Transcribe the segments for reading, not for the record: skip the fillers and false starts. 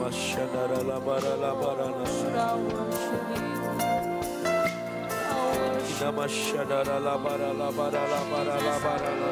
Mashandara la bara la bara la. Ina mashandara la bara la bara la bara la bara la.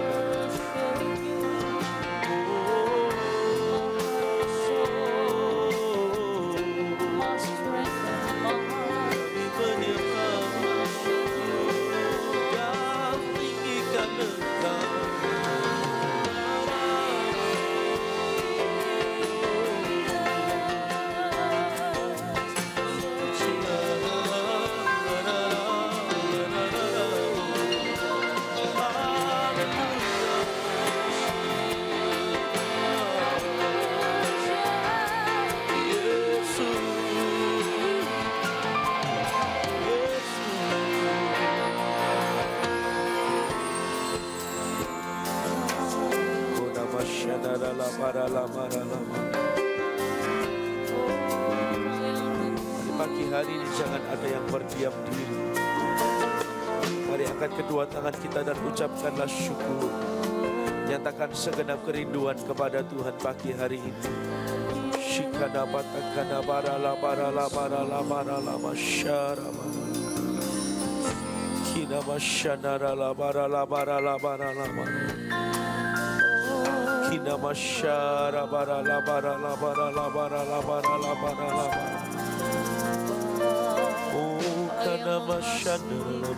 Pagi hari ini jangan ada yang berdiam diri. Mari angkat kedua tangan kita dan ucapkanlah syukur. Nyatakan segenap kerinduan kepada Tuhan pagi hari ini. Shikana batakana barala barala barala barala masyara. Kina masyana la barala barala barala barala. Kina masyara barala barala barala barala barala barala. Oh kana masyana la.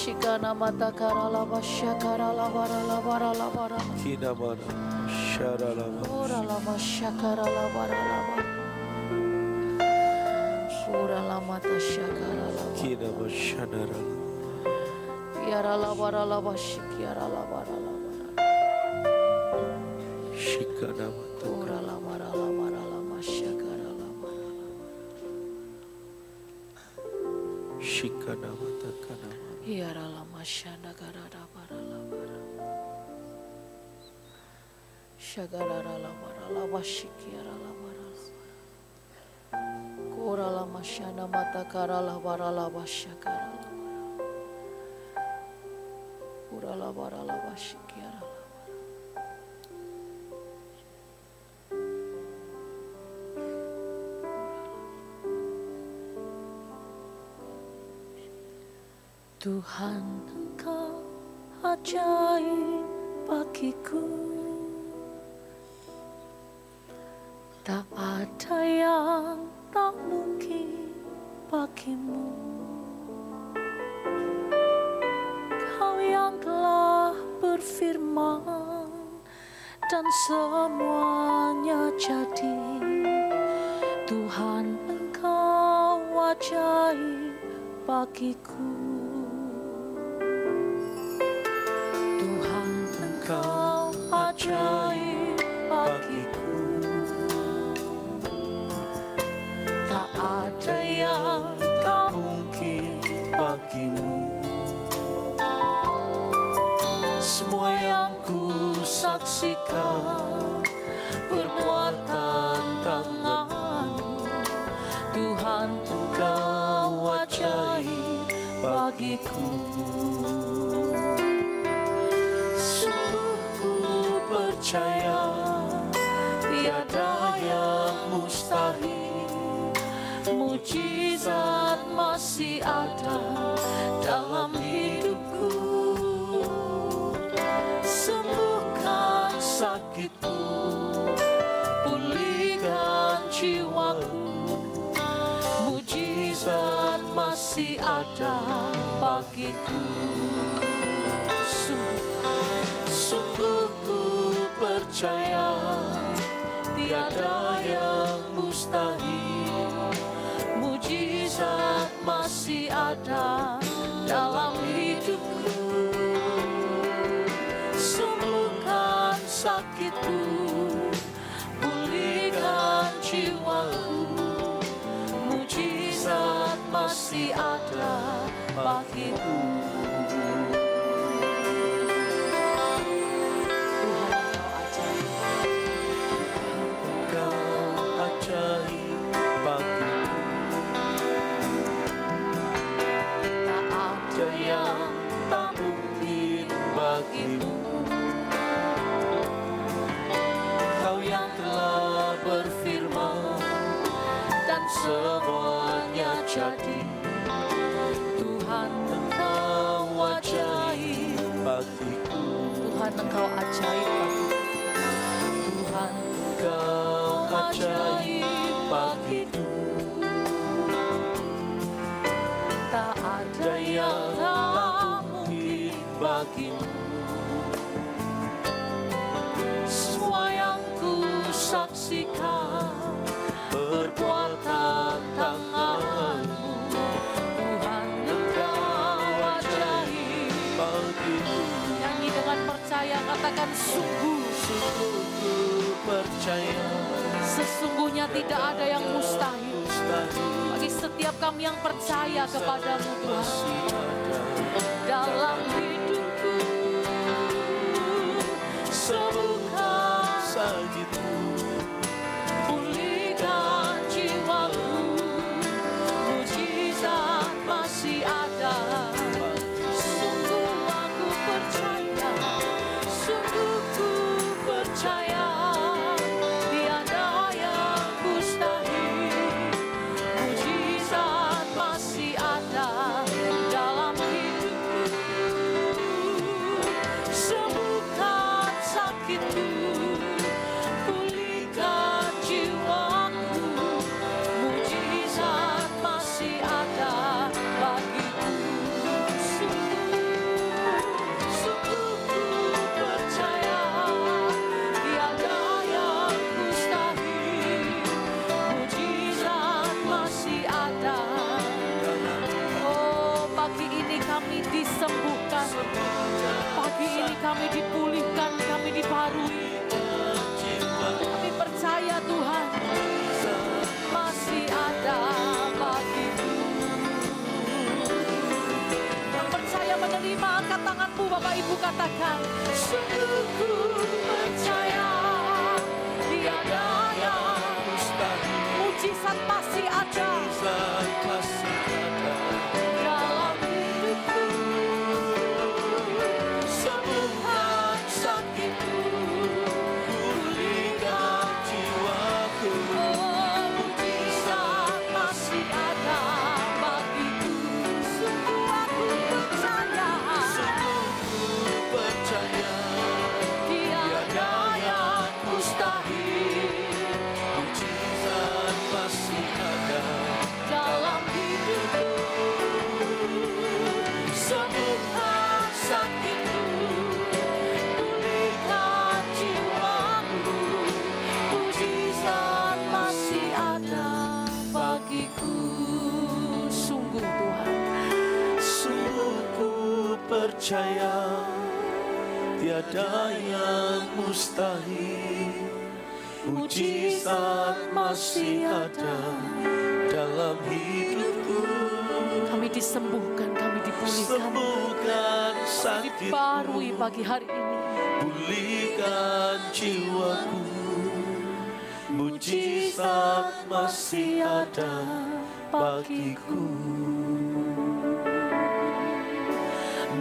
Shikana mata karala basha karala barala barala barala. Kina mana sharala. Ora la basha karala barala barala. Ora la mata shakarala. Kina mashanara. Kiara la barala basha kiara la barala barala. Shikana mata. Ora la barala barala basha karala barala. Shikana mata kana. Kiara la mashana karala barala barala. Shagarara la barala basha kiara la barala. Kora la mashana mata karala barala basha karala. Kora la barala basha kiara la. Tuhan, Engkau ajaib bagiku. Tak ada yang tak mungkin bagimu. Kau yang telah berfirman dan semuanya jadi. Tuhan, Engkau ajaib bagiku. Engkau ajaib bagiku. Tak ada yang tak mungkin bagimu. saksikan perbuatan tangan-Mu. Tuhan, Engkau ajaib bagiku. Sungguh ku percaya tiada yang mustahil. Mujizat masih ada dalam hidupku. Sembuhkan sakitku, pulihkan jiwaku. Mujizat masih ada bagiku. Sungguh ku percaya tiada yang mustahil. Mujizat masih ada dalam hidupku. Sembuhkan sakitku, pulihkan jiwaku. Mujizat masih ada bagiku. Kau yang telah berfirman dan semuanya jadi. Tuhan, Engkau ajaib bagiku. Tuhan, Engkau ajaib bagiku. Tuhan, Engkau ajaib bagiku. Tak ada yang tak mungkin bagimu. Semua yang ku saksikan perbuatan tangan-Mu. Tuhan, Engkau ajaib bagiku. Nyanyi dengan percaya, katakan sungguh. Sungguh ku percaya, sesungguhnya tidak ada yang mustahil bagi setiap kami yang percaya kepada-Mu, Tuhan. Dalam hidupku, sembuhkan sakitku, pulihkan jiwaku. Mujizat masih ada. Sungguh aku percaya, sungguh ku percaya tiada yang mustahil. Mujizat masih ada dalam hidupku. Sembuhkan sakitku, pulihkan jiwaku. Mujizat masih ada bagiku. Sungguh ku percaya tiada yang mustahil. Mujizat masih ada. Oh, pagi ini kami disembuhkan. Pagi ini kami dipulihkan, kami dibaharui. Kami percaya Tuhan masih ada bagiku. Yang percaya menerima, angkat tanganmu Bapak Ibu, katakan sungguh ku percaya tiada yang mustahil. Mujizat masih ada dalam hidupku. Sembuhkan sakitku, pulihkan jiwaku. Oh, mujizat masih ada bagiku. Sungguh aku percaya, tiada yang mustahil. Mujizat masih ada dalam hidupku. Sembuhkan sakitku, pulihkan jiwaku. Mujizat masih ada bagiku. Sungguh Tuhan, Sungguh ku percaya tiada yang mustahil. Mujizat masih ada dalam hidupku. kami disembuhkan, kami dipulihkan, Sembuhkan sakitku, dibarui pagi hari ini. pulihkan jiwaku. Mujizat masih ada bagiku.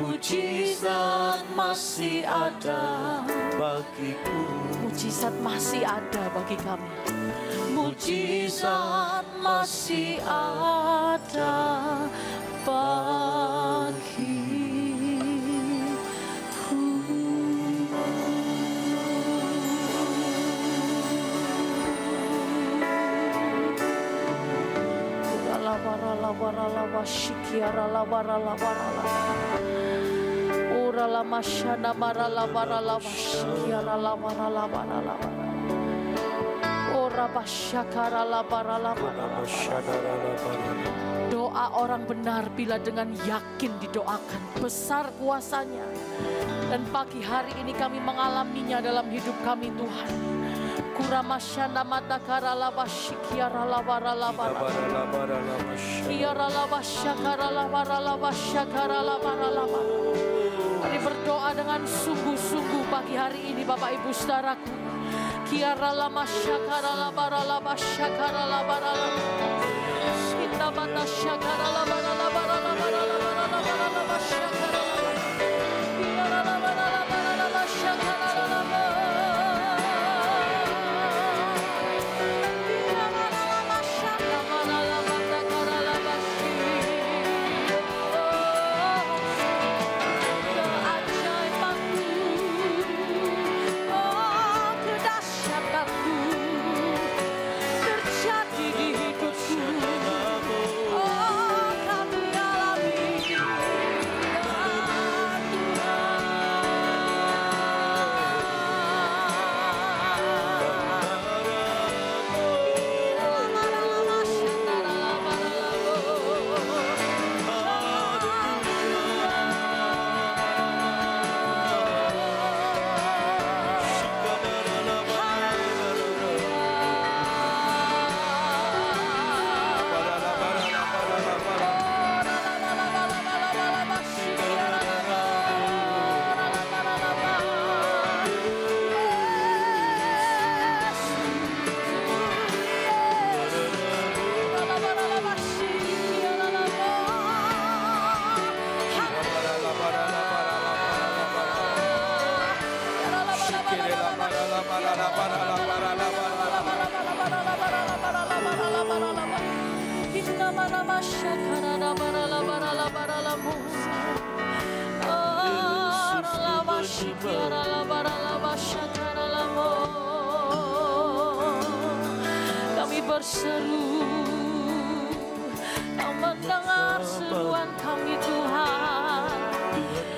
Mujizat masih ada bagiku. Mujizat masih ada bagi kami. Mujizat masih ada bagiku. Warala shikiara la warala warala. Urala mashana marala warala shikiara la warala warala. Ora basyakara la warala warala. Doa orang benar bila dengan yakin didoakan, besar kuasanya. Dan pagi hari ini kami mengalaminya dalam hidup kami, Tuhan. Kuramasyana matakara lava shikiara lava lava kiara lava syakara lava syakara lava. Kami berdoa dengan sungguh-sungguh pagi hari ini, Bapak Ibu Saudaraku. Kiara lama syakara lava syakara lava. Kita mata syakara lava syakara. Kiara lava syakara lava. Kami berseru, Kau mendengar seruan kami, Tuhan.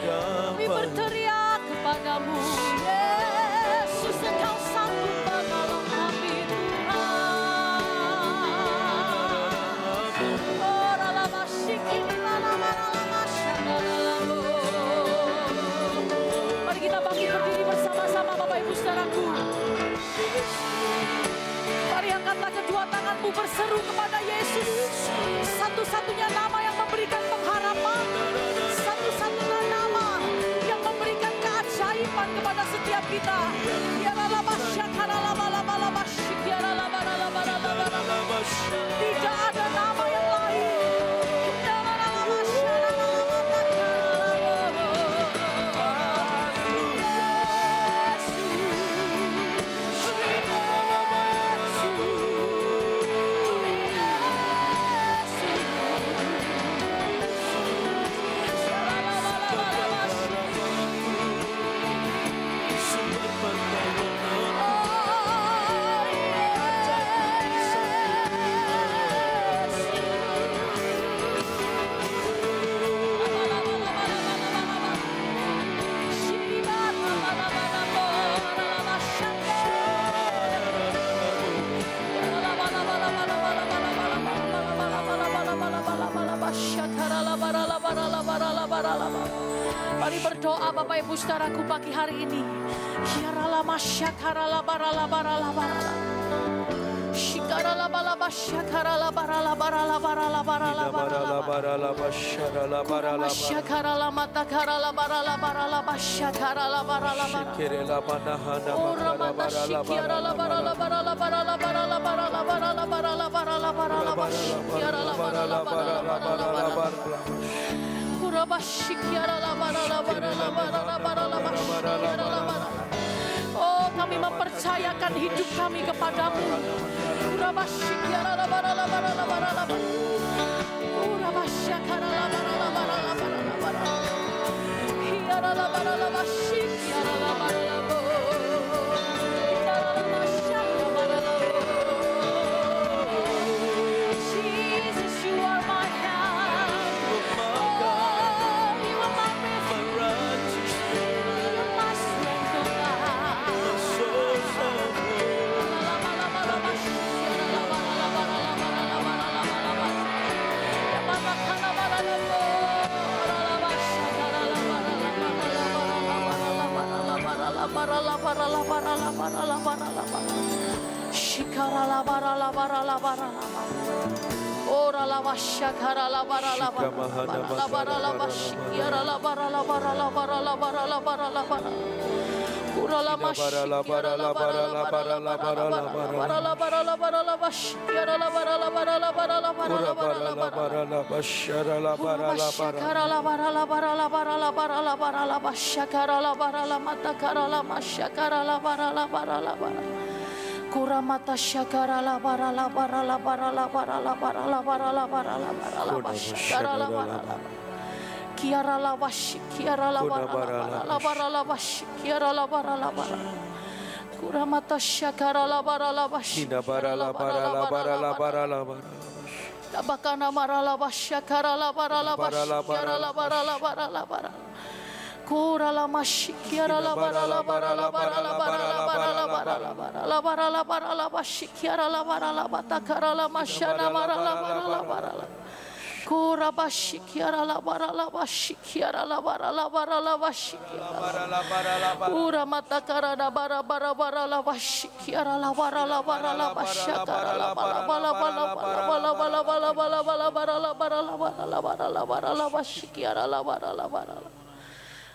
Kami berteriak kepadamu, Yesus, Engkau sanggup menolong kami, Tuhan. Mari kita bangkit berdiri bersama-sama, Bapak Ibu Saudaraku. Mari angkatlah kedua tanganmu, berseru kepada Yesus. Satu-satunya nama yang memberikan pengharapan, satu-satunya nama yang memberikan keajaiban kepada setiap kita. Tidak ada nama yang lain. Mari berdoa Bapak Ibu Saudaraku pagi hari ini. Shika Oh, kami mempercayakan hidup kami kepadamu. Jesus, you are my help. Oh, you are my refuge. You are my strength, oh God. Ora la vasha kara la bara la bara la bara la vashikiara la bara la bara la bara la bara la bara la bara ora la mashikiara la bara la bara la bara la bara la bara la bara la vashikiara la bara la bara la bara la bara la bara la bashara la bara la bara kara la bara la bara la bara la bara la bara la vasha kara la bara la mata kara la masha kara la bara la bara la bara Kuramata syakara la bara la bara la bara la bara la bara la bara la bara la bara la syakara la bara la kiara la washi kiara la bara la bara la washi kiara la bara la bara Kuramata syakara la bara la washi bara la bara la bara la bara la bara Tabakana mara la wasyakara la bara la washi kiara la bara la bara la bara Kura la mashikiara la bara la bara la bara la bara la bara la bara la bara la bara la bara la bashikiara la bara la batakara la mashana mara la bara la bara la Kura bashikiara la bara la bashikiara la bara la bara la bashikiara Kura matakara la bara bara bara la bashikiara la bara la bara la bashakara la bara bara bara bara bara bara bara bara bara la bara la bara la bara la bara la bashikiara la bara la bara la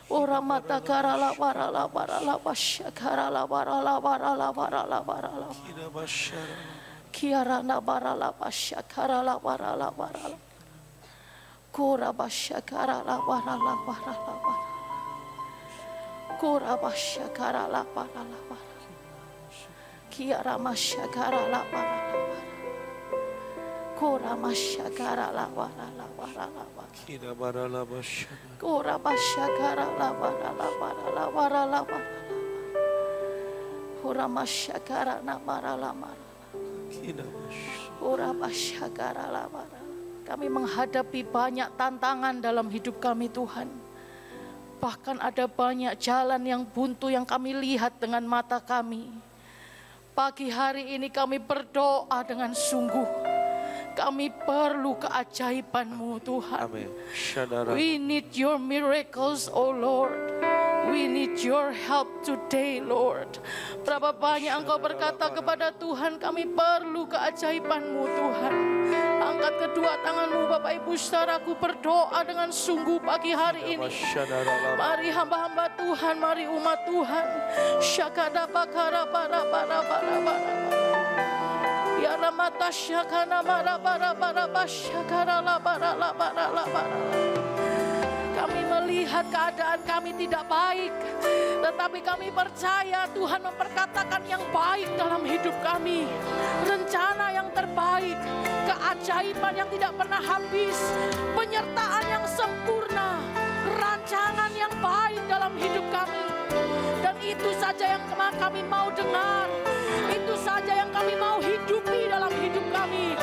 Ora mata kara la bara la bara la basha kara la bara la bara la bara la bara la kiara na bara la basha kara la bara la bara la kura basha kara la bara la bara la bara kura basha kara la bara la bara kiara masha kara la bara la bara kura masha kara la bara la bara la bara kira bara la basha Kura basyakara la bara la bara la bara la bara Kura masyakara na bara la bara Kura basyakara la bara Kami menghadapi banyak tantangan dalam hidup kami Tuhan. Bahkan ada banyak jalan yang buntu yang kami lihat dengan mata kami. Pagi hari ini kami berdoa dengan sungguh. Kami perlu keajaiban-Mu Tuhan. Amin. We need your miracles, oh Lord. We need your help today, Lord. Berapa banyak Engkau berkata kepada Tuhan, kami perlu keajaiban-Mu Tuhan. Angkat kedua tangan-Mu Bapak Ibu saudaraku, berdoa dengan sungguh pagi hari ini. Mari hamba-hamba Tuhan, mari umat Tuhan. Syakada bakara bara bara bara bara. Ya ramata syakana bara bara bara basyakara la bara la bara la bara. Kami melihat keadaan kami tidak baik, tetapi kami percaya Tuhan memperkatakan yang baik dalam hidup kami. Rencana yang terbaik, keajaiban yang tidak pernah habis, penyertaan yang sempurna, rancangan yang baik dalam hidup kami. Dan itu saja yang kami mau dengar, itu saja yang kami mau hidupi dalam hidup kami.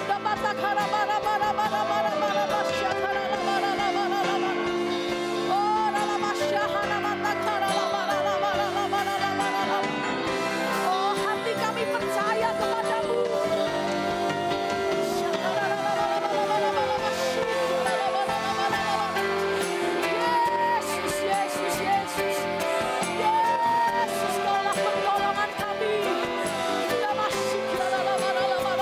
Dapatakara bara bara bara bara bara basyakara la bara la bara la bara. Oh la basyahana matakara la bara la bara la bara la bara la. Oh hati kami percaya kepadamu. Syakara la bara la bara la bara basyakara la bara la bara la bara. Yesus Yesus Yesus. Yesus kaulah pertolongan kami. Dapasyakara la bara la bara.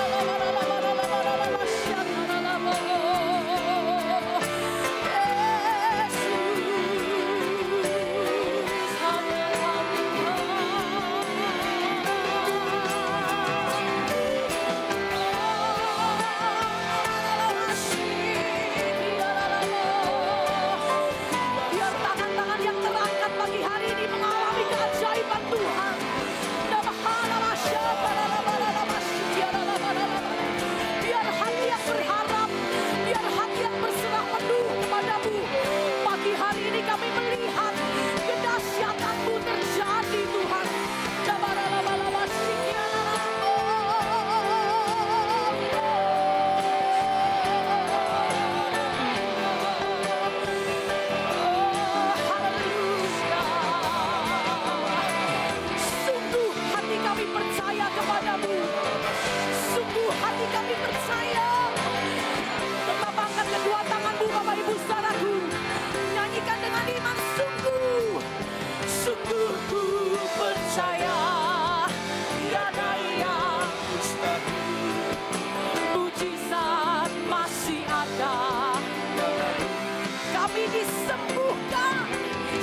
kami disembuhkan,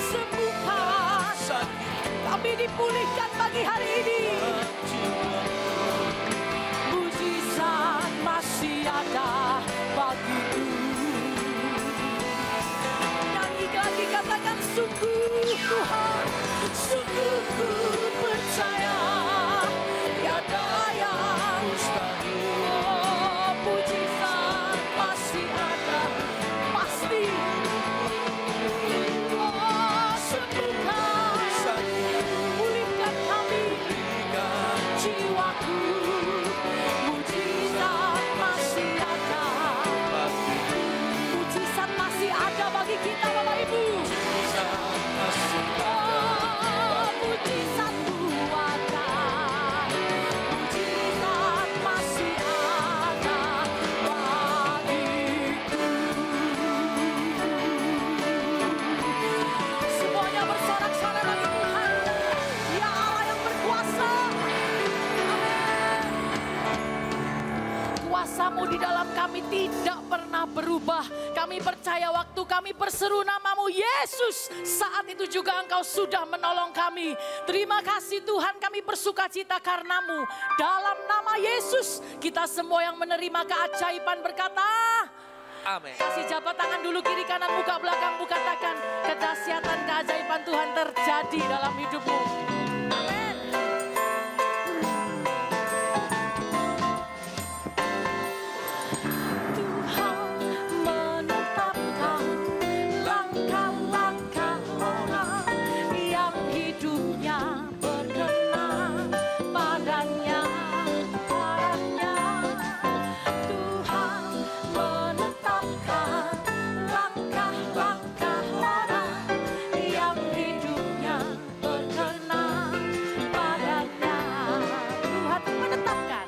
sembuhkan. Kami dipulihkan pagi hari ini. Mujizat masih ada bagiku. Nyanyi lagi, katakan sungguh Tuhan, sungguh ku percaya tiada yang mustahil. Oh, mujizat masih ada, pasti. Oh, sembuhkan, pulihkan kami, jiwaku. Mujizat masih ada, mujizat masih ada bagi kita, Bapak Ibu. Oh, mujizat buatan, mujizat masih ada bagiku. Semuanya bersorak-sorai bagi Tuhan, ya Allah yang berkuasa. Amin. Kuasa-Mu di dalam kami tidak pernah berubah. Kami percaya waktu kami berseru nama-Mu Yesus, saat itu juga Engkau sudah menolong kami. Terima kasih Tuhan, kami bersuka cita karena-Mu. Dalam nama Yesus, kita semua yang menerima keajaiban berkata, Amin. kasih jabat tangan dulu, kiri kanan, muka belakangmu, katakan kedahsyatan keajaiban Tuhan terjadi dalam hidupmu. Amin. Tuhan menetapkan langkah-langkah orang yang hidupnya berkenan padanya. Tuhan menetapkan langkah-langkah orang yang hidupnya berkenan padanya. Tuhan menetapkan.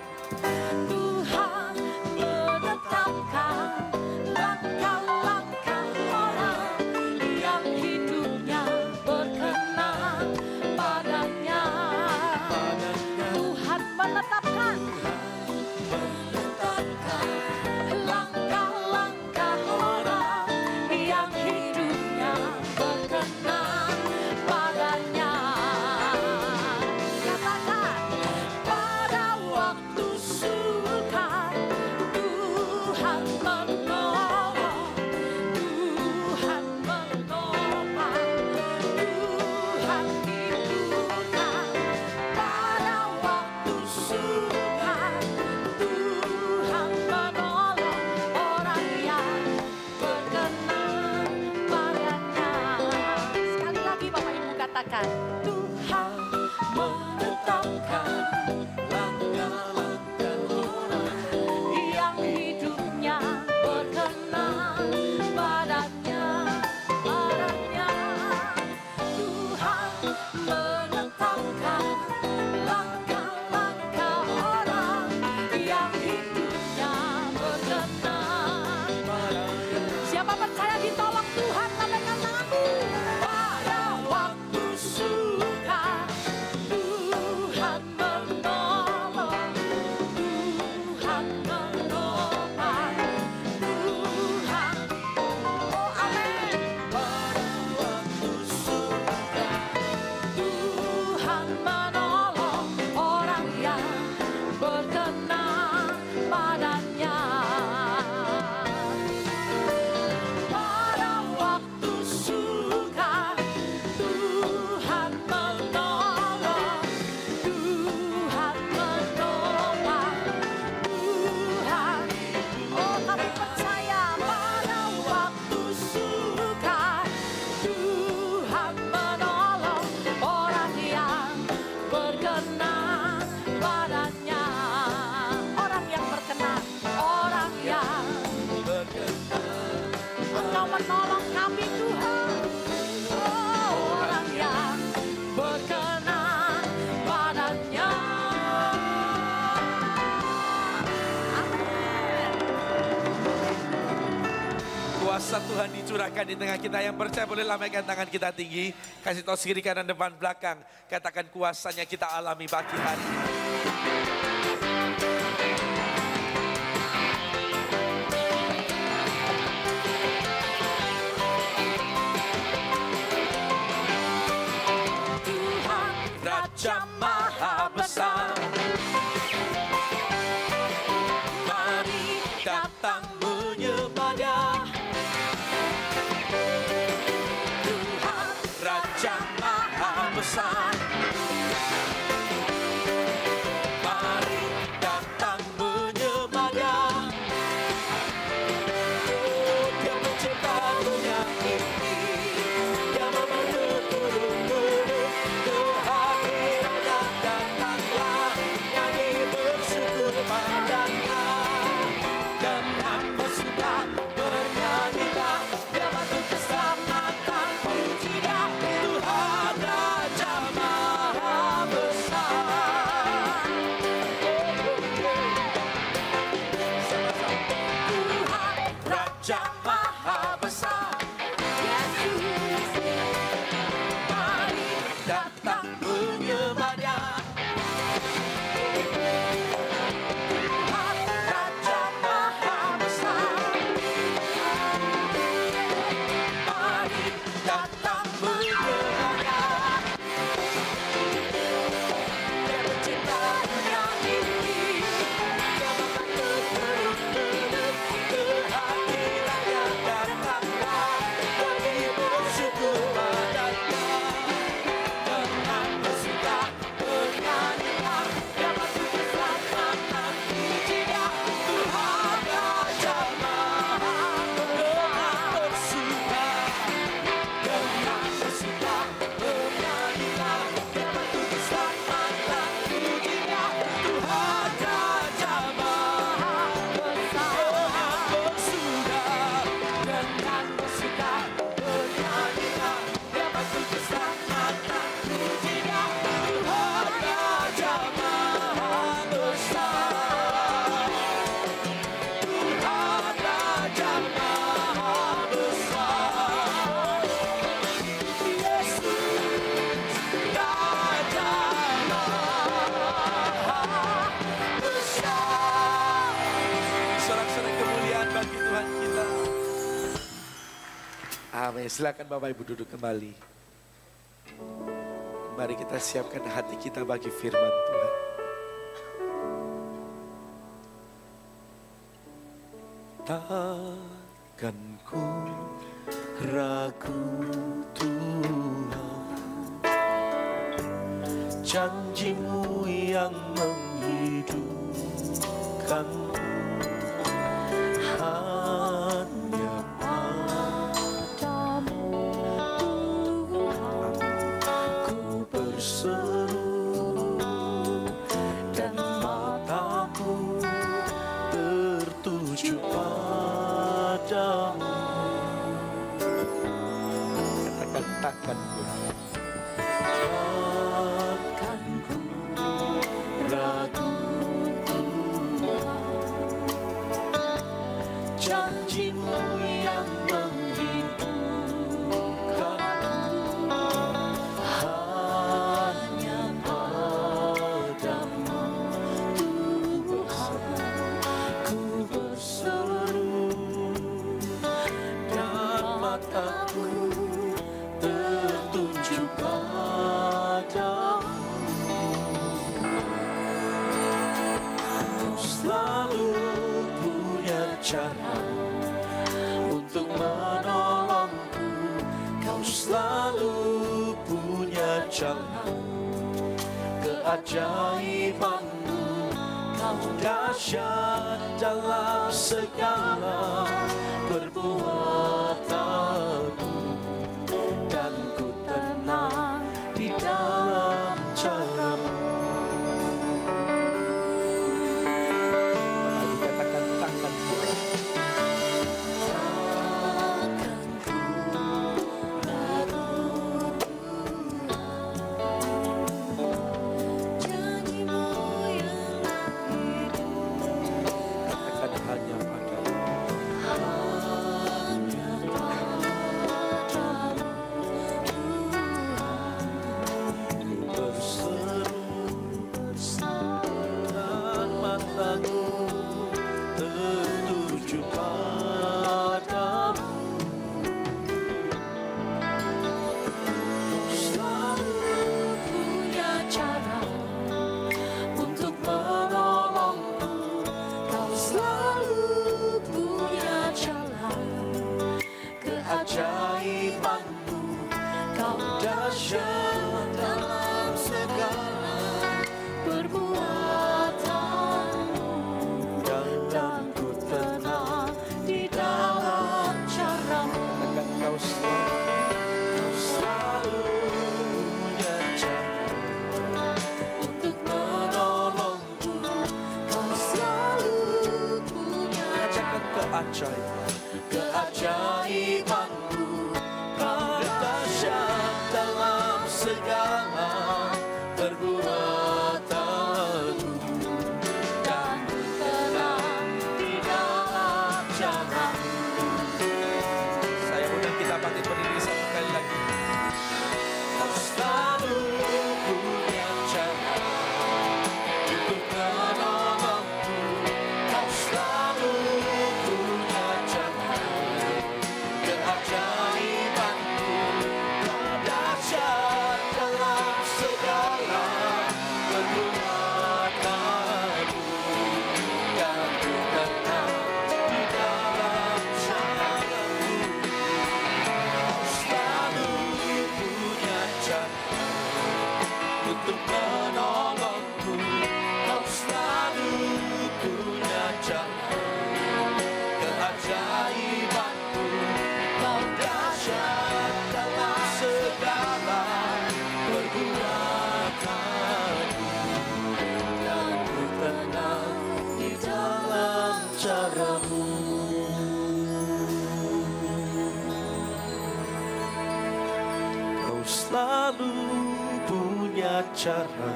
Tuhan menetapkan langkah-langkah orang yang hidupnya berkenan padanya. Tuhan menetapkan langkah-langkah orang yang hidupnya berkenan padanya. Katakan, pada waktu sukar Tuhan menolong, Tuhan menopang, Tuhan hidupkan. Pada waktu sukar Tuhan menolong orang yang berkenan padanya. Sekali lagi Bapak Ibu katakan, Tuhan menetapkan langkah-langkah orang yang hidupnya berkenan padanya. Tuhan menetapkan langkah-langkah orang yang hidupnya berkenan. Siapa percaya ditolong Tuhan, lambaikan tanganmu. Pada waktu sukar Tuhan menolong, Tuhan menopang, Tuhan. Oh amin. Pada waktu sukar Tuhan menolong orang yang berkenan padanya. Pada waktu sukar Tuhan menolong, Tuhan menopang, Tuhan. Oh kami percaya, pada waktu sukar Tuhan menolong orang yang berkenan padanya. Orang yang berkenan, orang yang berkenan. Engkau menolong kami Tuhan. Oh, orang yang berkenan padanya. Amin. Kuasa Tuhan dicurahkan di tengah kita. Yang percaya boleh lambaikan tangan kita tinggi. Kasih tahu kiri kanan depan belakang. Katakan kuasanya kita alami pagi hari ini. Raja Maha Besar. Yesus, mari datang menyembah-Nya. Tuhan Raja Maha Besar, mari datang menyembah-Nya. Dia pencipta dunia ini, Dia membentuk peluk-peluk kehadirannya datanglah, kami bersyukur padanya. Dengan bersuka bernyanyilah, Dia masuk keselamatan puji-Nya. Tuhan Raja Maha dengan bersuka, dengan bersuka bernyanyilah, Dia masuk keselamatan puji-Nya. Tuhan Raja Maha Besar, dengan bersuka, dengan bersuka bernyanyilah, Dia masuk keselamatan puji-Nya. Tuhan Raja Maha Besar, Tuhan Raja Maha Besar. Yesus Raja Maha Besar. Sorak-sorai kemuliaan bagi Tuhan kita. Amin. Silakan Bapak Ibu duduk kembali. Mari kita siapkan hati kita bagi firman Tuhan. Takkan ku ragu Tuhan, janji-Mu yang menghidupkanku. Hanya padamu Tuhan ku berseru, dan mataku tertuju padamu. Katakan takkan ku ragu Tuhan, janji-Mu yang menghidupkanku. Hanya padamu Tuhan ku berseru, dan mataku tertuju padamu. Kau selalu punya cara untuk menolongku. Kau selalu punya jalan keajaiban-Mu. Kau dahsyat dalam segala perbuatan-Mu, dan ku tenang di dalam cara-Mu. Mari katakan takkan ku katakan hanya padamu. Ku berseru, dan mataku tertuju padamu. Selalu punya cara untuk menolongku. Kau selalu punya jalan keajaiban-Mu. Kau dahsyat dalam segala perbuatan-Mu, dan ku tenang di dalam cara-Mu. Katakan kau selalu punya cara untuk menolongku. Kau selalu punya keajaiban-Mu. Kau dahsyat dalam segala selalu punya cara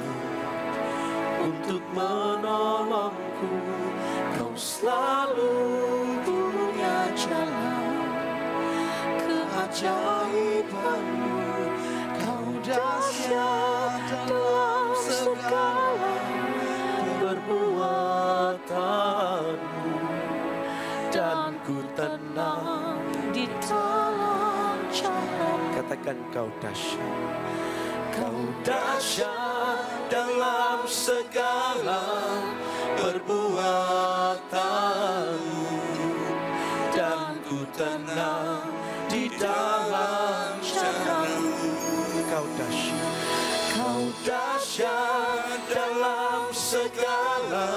untuk menolongku. Kau selalu punya jalan keajaibanmu. Kau dahsyat dalam segala perbuatanmu, dan ku tenang di dalam jalan. Katakan kau dahsyat. Kau dahsyat dalam segala perbuatanmu, dan ku tenang di dalam jalanmu. Kau dahsyat. Kau dahsyat dalam segala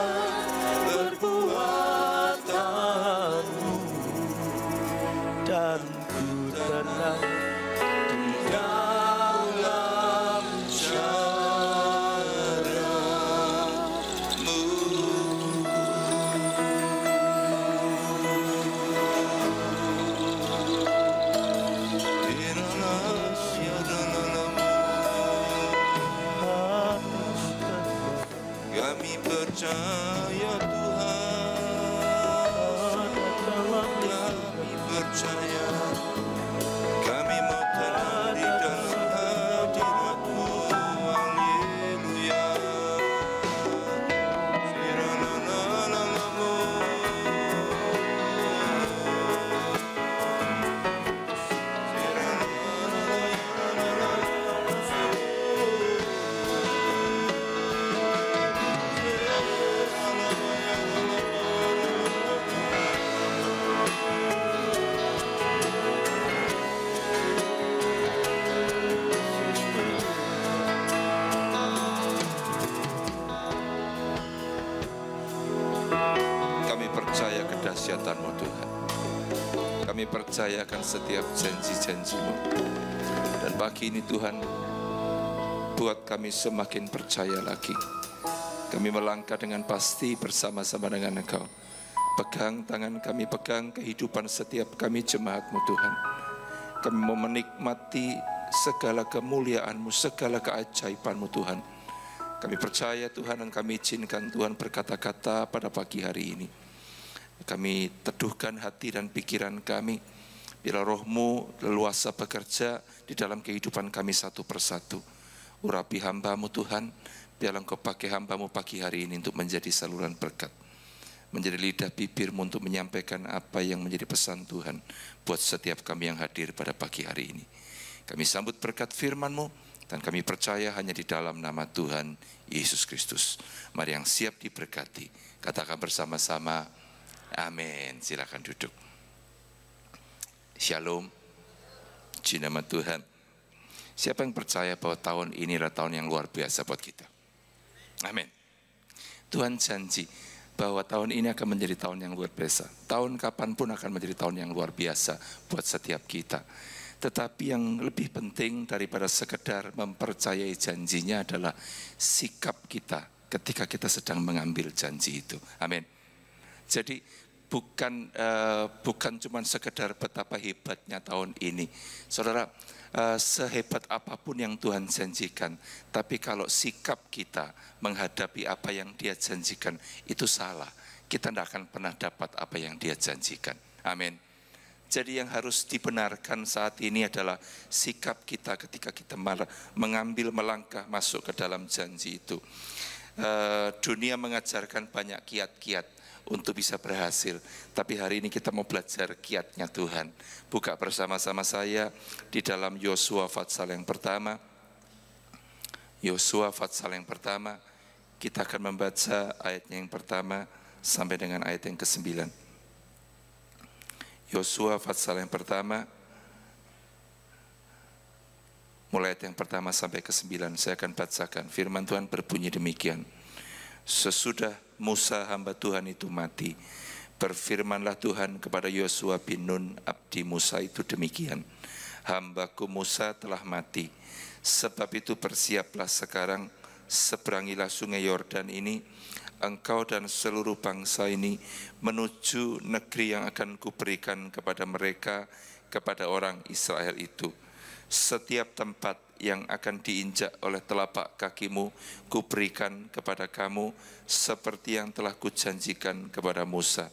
perbuatanmu, dan ku tenang di dalam caramu. Kami percaya Tuhan, kami percaya, kami mau tenang di dalam hadirat-Mu. Haleluya. Kami percaya kedahsyatan-Mu Tuhan. Kami percaya akan setiap janji-janji-Mu. Dan pagi ini Tuhan, buat kami semakin percaya lagi. Kami melangkah dengan pasti bersama-sama dengan Engkau. Pegang tangan kami, pegang kehidupan setiap kami jemaat-Mu Tuhan. Kami mau menikmati segala kemuliaan-Mu, segala keajaiban-Mu Tuhan. Kami percaya Tuhan, dan kami izinkan Tuhan berkata-kata pada pagi hari ini. Kami teduhkan hati dan pikiran kami, biar Roh-Mu leluasa bekerja di dalam kehidupan kami satu persatu. Urapi hamba-Mu Tuhan, biar Engkau pakai hamba-Mu pagi hari ini untuk menjadi saluran berkat, menjadi lidah bibir-Mu untuk menyampaikan apa yang menjadi pesan Tuhan buat setiap kami yang hadir pada pagi hari ini. Kami sambut berkat firman-Mu, dan kami percaya hanya di dalam nama Tuhan Yesus Kristus. Mari yang siap diberkati, katakan bersama-sama, amin. Silakan duduk. Shalom. Puji nama Tuhan. Siapa yang percaya bahwa tahun ini adalah tahun yang luar biasa buat kita? Amin. Tuhan janji bahwa tahun ini akan menjadi tahun yang luar biasa. Tahun kapanpun akan menjadi tahun yang luar biasa buat setiap kita. Tetapi yang lebih penting daripada sekedar mempercayai janjinya adalah sikap kita ketika kita sedang mengambil janji itu. Amin. Jadi bukan cuma sekedar betapa hebatnya tahun ini. Saudara, sehebat apapun yang Tuhan janjikan, tapi kalau sikap kita menghadapi apa yang Dia janjikan itu salah, kita tidak akan pernah dapat apa yang Dia janjikan. Amin. Jadi yang harus dibenarkan saat ini adalah sikap kita ketika kita mengambil melangkah masuk ke dalam janji itu. Dunia mengajarkan banyak kiat-kiat untuk bisa berhasil, tapi hari ini kita mau belajar kiatnya Tuhan. Buka bersama-sama saya di dalam Yosua Fatsal yang pertama. Yosua Fatsal yang pertama, kita akan membaca ayatnya yang pertama sampai dengan ayat yang ke-9. Yosua Fatsal yang pertama, mulai ayat yang pertama sampai ke-9. Saya akan bacakan. Firman Tuhan berbunyi demikian. Sesudah Musa hamba Tuhan itu mati, berfirmanlah Tuhan kepada Yosua bin Nun abdi Musa itu demikian. Hambaku Musa telah mati, sebab itu bersiaplah sekarang, seberangilah sungai Yordan ini, engkau dan seluruh bangsa ini menuju negeri yang akan kuberikan kepada mereka, kepada orang Israel itu. Setiap tempat yang akan diinjak oleh telapak kakimu, kuberikan kepada kamu, seperti yang telah kujanjikan kepada Musa.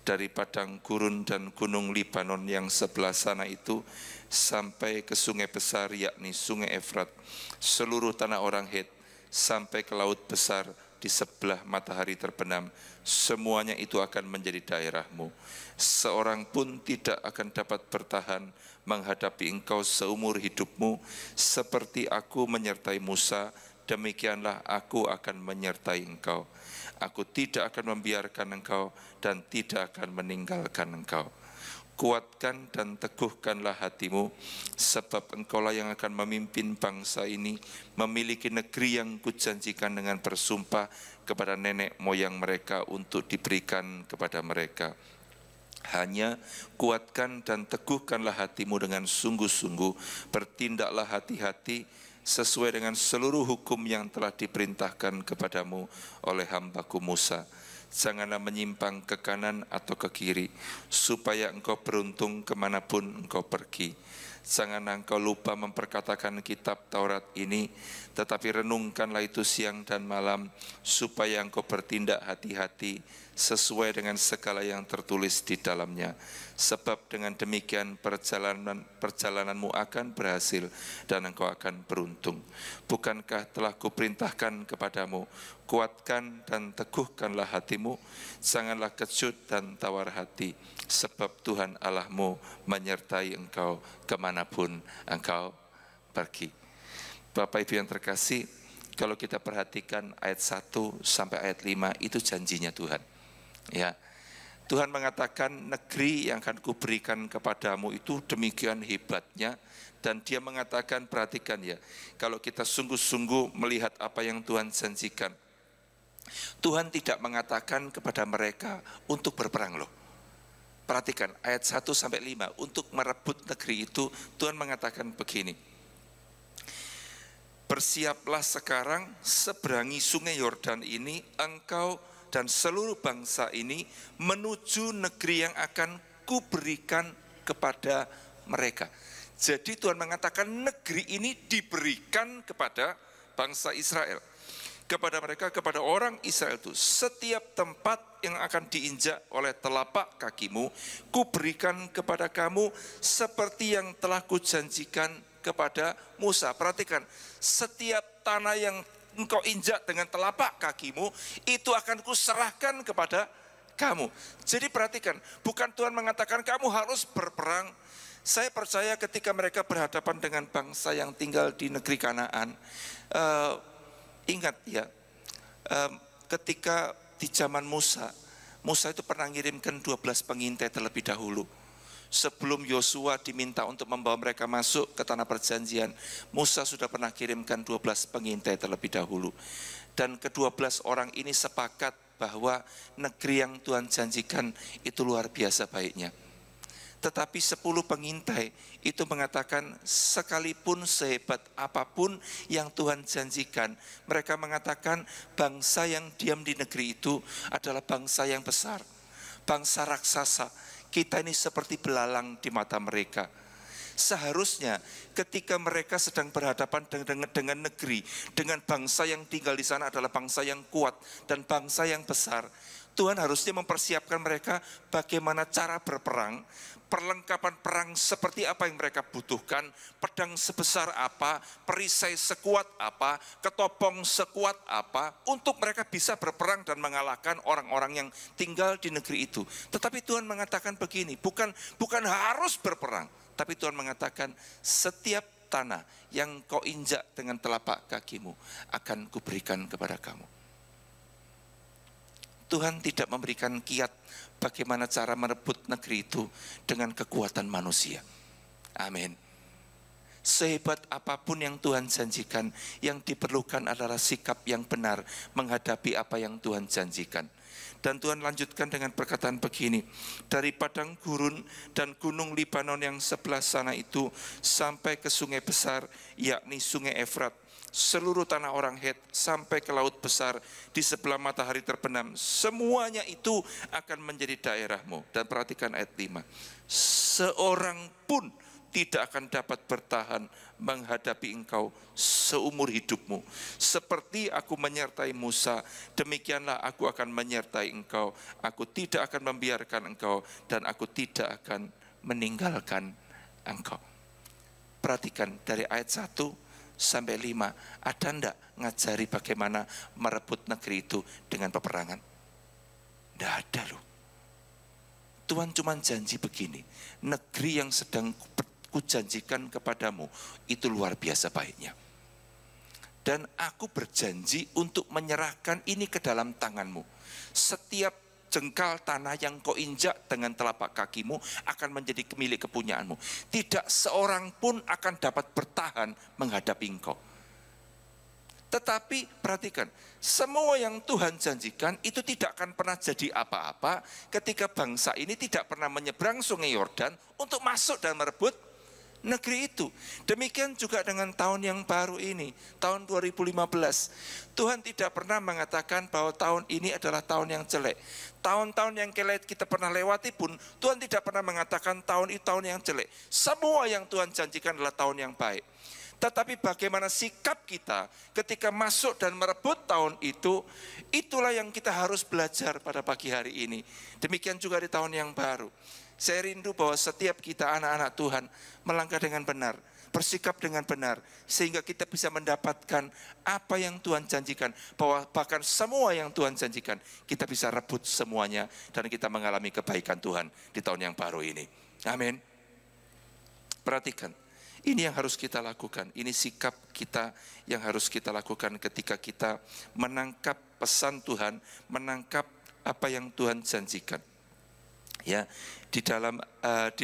Dari padang gurun dan gunung Libanon yang sebelah sana itu, sampai ke sungai besar, yakni sungai Efrat, seluruh tanah orang Het, sampai ke laut besar di sebelah matahari terbenam, semuanya itu akan menjadi daerahmu. Seorang pun tidak akan dapat bertahan menghadapi engkau seumur hidupmu. Seperti aku menyertai Musa, demikianlah aku akan menyertai engkau. Aku tidak akan membiarkan engkau dan tidak akan meninggalkan engkau. Kuatkan dan teguhkanlah hatimu, sebab engkaulah yang akan memimpin bangsa ini memiliki negeri yang kujanjikan dengan bersumpah kepada nenek moyang mereka untuk diberikan kepada mereka. Hanya kuatkan dan teguhkanlah hatimu dengan sungguh-sungguh, bertindaklah hati-hati sesuai dengan seluruh hukum yang telah diperintahkan kepadamu oleh hambaku Musa. Janganlah menyimpang ke kanan atau ke kiri, supaya engkau beruntung kemanapun engkau pergi. Janganlah engkau lupa memperkatakan kitab Taurat ini, tetapi renungkanlah itu siang dan malam, supaya engkau bertindak hati-hati sesuai dengan segala yang tertulis di dalamnya. Sebab dengan demikian perjalananmu akan berhasil dan engkau akan beruntung. Bukankah telah kuperintahkan kepadamu, kuatkan dan teguhkanlah hatimu, janganlah kecut dan tawar hati, sebab Tuhan Allahmu menyertai engkau kemanapun engkau pergi. Bapak Ibu yang terkasih, kalau kita perhatikan ayat 1 sampai ayat 5 itu janjinya Tuhan. Ya, Tuhan mengatakan negeri yang akan kuberikan kepadamu itu demikian hebatnya, dan dia mengatakan, perhatikan ya, kalau kita sungguh-sungguh melihat apa yang Tuhan janjikan, Tuhan tidak mengatakan kepada mereka untuk berperang loh. Perhatikan ayat 1 sampai 5, untuk merebut negeri itu Tuhan mengatakan begini. Bersiaplah sekarang, seberangi sungai Yordan ini, engkau dan seluruh bangsa ini menuju negeri yang akan kuberikan kepada mereka. Jadi Tuhan mengatakan negeri ini diberikan kepada bangsa Israel. Kepada mereka, kepada orang Israel itu, setiap tempat yang akan diinjak oleh telapak kakimu, kuberikan kepada kamu seperti yang telah kujanjikan kepada Musa. Perhatikan, setiap tanah yang engkau injak dengan telapak kakimu, itu akan kuserahkan kepada kamu. Jadi perhatikan, bukan Tuhan mengatakan kamu harus berperang. Saya percaya ketika mereka berhadapan dengan bangsa yang tinggal di negeri Kanaan, ingat ya, ketika di zaman Musa itu pernah ngirimkan 12 pengintai terlebih dahulu. Sebelum Yosua diminta untuk membawa mereka masuk ke tanah perjanjian, Musa sudah pernah kirimkan 12 pengintai terlebih dahulu. Dan ke-12 orang ini sepakat bahwa negeri yang Tuhan janjikan itu luar biasa baiknya. Tetapi 10 pengintai itu mengatakan sekalipun sehebat apapun yang Tuhan janjikan, mereka mengatakan bangsa yang diam di negeri itu adalah bangsa yang besar, bangsa raksasa. Kita ini seperti belalang di mata mereka. Seharusnya ketika mereka sedang berhadapan dengan negeri, dengan bangsa yang tinggal di sana adalah bangsa yang kuat dan bangsa yang besar, Tuhan harusnya mempersiapkan mereka bagaimana cara berperang, perlengkapan perang seperti apa yang mereka butuhkan, pedang sebesar apa, perisai sekuat apa, ketopong sekuat apa, untuk mereka bisa berperang dan mengalahkan orang-orang yang tinggal di negeri itu. Tetapi Tuhan mengatakan begini, bukan harus berperang, tapi Tuhan mengatakan setiap tanah yang kau injak dengan telapak kakimu akan kuberikan kepada kamu. Tuhan tidak memberikan kiat bagaimana cara merebut negeri itu dengan kekuatan manusia. Amin. Sehebat apapun yang Tuhan janjikan, yang diperlukan adalah sikap yang benar menghadapi apa yang Tuhan janjikan. Dan Tuhan lanjutkan dengan perkataan begini, dari padang gurun dan gunung Libanon yang sebelah sana itu sampai ke sungai besar, yakni sungai Efrat, seluruh tanah orang Het sampai ke laut besar di sebelah matahari terbenam, semuanya itu akan menjadi daerahmu. Dan perhatikan ayat 5, seorang pun tidak akan dapat bertahan menghadapi engkau seumur hidupmu. Seperti aku menyertai Musa, demikianlah aku akan menyertai engkau. Aku tidak akan membiarkan engkau dan aku tidak akan meninggalkan engkau. Perhatikan dari ayat 1 sampai 5, ada enggak ngajari bagaimana merebut negeri itu dengan peperangan? Tidak ada loh. Tuhan cuma janji begini, negeri yang sedang kujanjikan kepadamu itu luar biasa baiknya. Dan aku berjanji untuk menyerahkan ini ke dalam tanganmu. Setiap jengkal tanah yang kau injak dengan telapak kakimu akan menjadi milik kepunyaanmu. Tidak seorang pun akan dapat bertahan menghadapi engkau. Tetapi perhatikan, semua yang Tuhan janjikan itu tidak akan pernah jadi apa-apa ketika bangsa ini tidak pernah menyeberang sungai Yordan untuk masuk dan merebut negeri itu. Demikian juga dengan tahun yang baru ini, tahun 2015. Tuhan tidak pernah mengatakan bahwa tahun ini adalah tahun yang jelek. Tahun-tahun yang kita pernah lewati pun, Tuhan tidak pernah mengatakan tahun itu tahun yang jelek. Semua yang Tuhan janjikan adalah tahun yang baik. Tetapi bagaimana sikap kita ketika masuk dan merebut tahun itu, itulah yang kita harus belajar pada pagi hari ini. Demikian juga di tahun yang baru. Saya rindu bahwa setiap kita anak-anak Tuhan melangkah dengan benar, bersikap dengan benar, sehingga kita bisa mendapatkan apa yang Tuhan janjikan. Bahwa bahkan semua yang Tuhan janjikan, kita bisa rebut semuanya, dan kita mengalami kebaikan Tuhan di tahun yang baru ini. Amin. Perhatikan. Ini yang harus kita lakukan, ini sikap kita yang harus kita lakukan ketika kita menangkap pesan Tuhan, menangkap apa yang Tuhan janjikan. Ya, di dalam ayat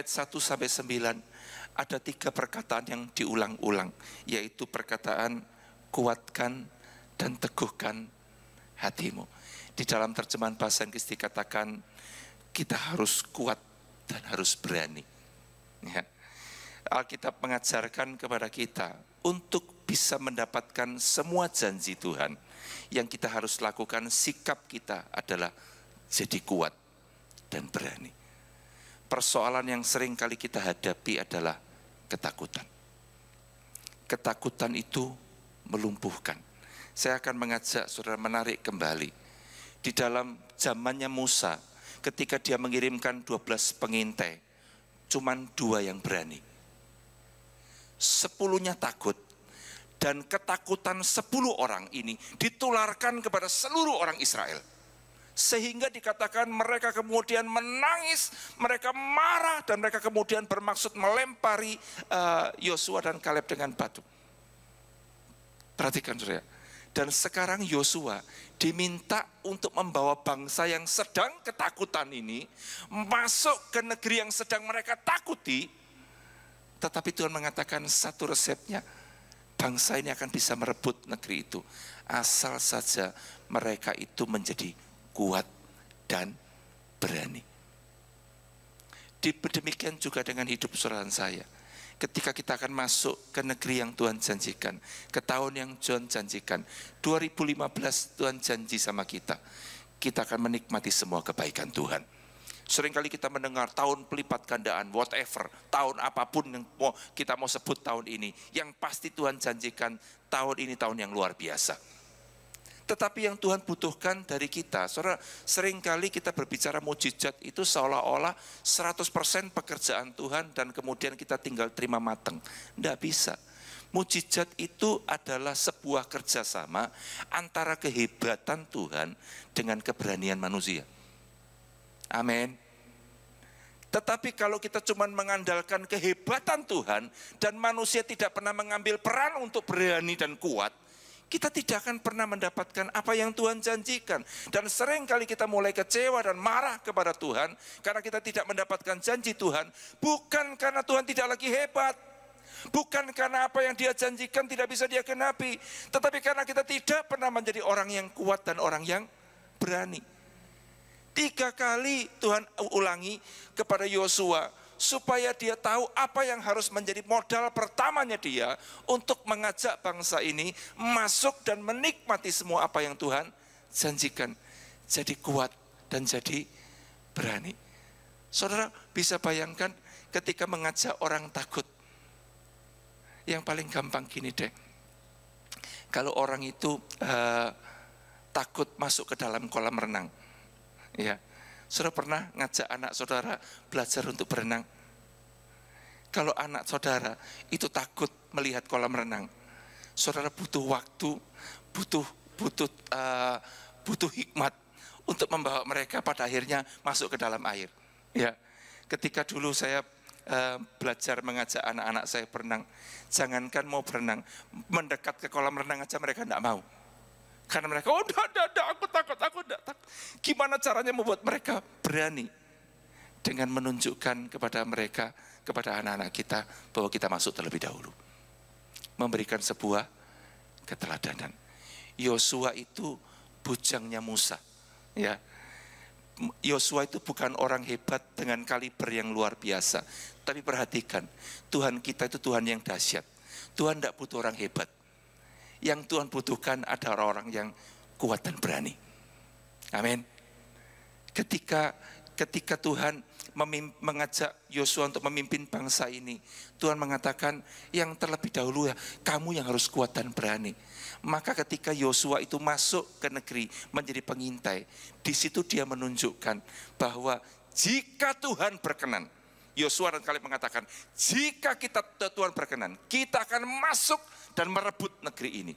1 sampai 9 ada 3 perkataan yang diulang-ulang, yaitu perkataan kuatkan dan teguhkan hatimu. Di dalam terjemahan bahasa Inggris dikatakan kita harus kuat dan harus berani. Ya. Alkitab mengajarkan kepada kita untuk bisa mendapatkan semua janji Tuhan, yang kita harus lakukan, sikap kita adalah jadi kuat dan berani. Persoalan yang sering kali kita hadapi adalah ketakutan. Ketakutan itu melumpuhkan. Saya akan mengajak saudara menarik kembali. Di dalam zamannya Musa, ketika dia mengirimkan 12 pengintai, cuman 2 yang berani. 10-nya takut. Dan ketakutan 10 orang ini ditularkan kepada seluruh orang Israel. Sehingga dikatakan mereka kemudian menangis, mereka marah, dan mereka kemudian bermaksud melempari Yosua dan Kaleb dengan batu. Perhatikan saudara. Dan sekarang Yosua diminta untuk membawa bangsa yang sedang ketakutan ini masuk ke negeri yang sedang mereka takuti. Tetapi Tuhan mengatakan satu resepnya, bangsa ini akan bisa merebut negeri itu, asal saja mereka itu menjadi kuat dan berani. Demikian juga dengan hidup saudara saya. Ketika kita akan masuk ke negeri yang Tuhan janjikan, ke tahun yang Tuhan janjikan, 2015 Tuhan janji sama kita, kita akan menikmati semua kebaikan Tuhan. Seringkali kita mendengar tahun pelipat gandaan, whatever, tahun apapun yang kita mau sebut tahun ini, yang pasti Tuhan janjikan tahun ini tahun yang luar biasa. Tetapi yang Tuhan butuhkan dari kita, saudara, seringkali kita berbicara mukjizat itu seolah-olah 100% pekerjaan Tuhan dan kemudian kita tinggal terima mateng. Tidak bisa. Mukjizat itu adalah sebuah kerjasama antara kehebatan Tuhan dengan keberanian manusia. Amin. Tetapi kalau kita cuma mengandalkan kehebatan Tuhan dan manusia tidak pernah mengambil peran untuk berani dan kuat, kita tidak akan pernah mendapatkan apa yang Tuhan janjikan. Dan sering kali kita mulai kecewa dan marah kepada Tuhan karena kita tidak mendapatkan janji Tuhan. Bukan karena Tuhan tidak lagi hebat, bukan karena apa yang Dia janjikan tidak bisa Dia genapi, tetapi karena kita tidak pernah menjadi orang yang kuat dan orang yang berani. 3 kali Tuhan ulangi kepada Yosua supaya dia tahu apa yang harus menjadi modal pertamanya dia untuk mengajak bangsa ini masuk dan menikmati semua apa yang Tuhan janjikan. Jadi kuat dan jadi berani. Saudara bisa bayangkan ketika mengajak orang takut, yang paling gampang gini deh. Kalau orang itu takut masuk ke dalam kolam renang, ya, saudara pernah ngajak anak saudara belajar untuk berenang? Kalau anak saudara itu takut melihat kolam renang, saudara butuh waktu, butuh hikmat untuk membawa mereka pada akhirnya masuk ke dalam air. Ya, ketika dulu saya belajar mengajak anak-anak saya berenang, jangankan mau berenang, mendekat ke kolam renang aja mereka tidak mau. Karena mereka, oh enggak, aku takut. Gimana caranya membuat mereka berani? Dengan menunjukkan kepada mereka, kepada anak-anak kita, bahwa kita masuk terlebih dahulu. Memberikan sebuah keteladanan. Yosua itu bujangnya Musa. Ya, Yosua itu bukan orang hebat dengan kaliber yang luar biasa. Tapi perhatikan, Tuhan kita itu Tuhan yang dahsyat. Tuhan tidak butuh orang hebat. Yang Tuhan butuhkan adalah orang yang kuat dan berani. Amin. Ketika Tuhan mengajak Yosua untuk memimpin bangsa ini, Tuhan mengatakan yang terlebih dahulu ya, kamu yang harus kuat dan berani. Maka ketika Yosua itu masuk ke negeri menjadi pengintai, di situ dia menunjukkan bahwa jika Tuhan berkenan, Yosua dan Kaleb mengatakan, jika Tuhan berkenan, kita akan masuk dan merebut negeri ini.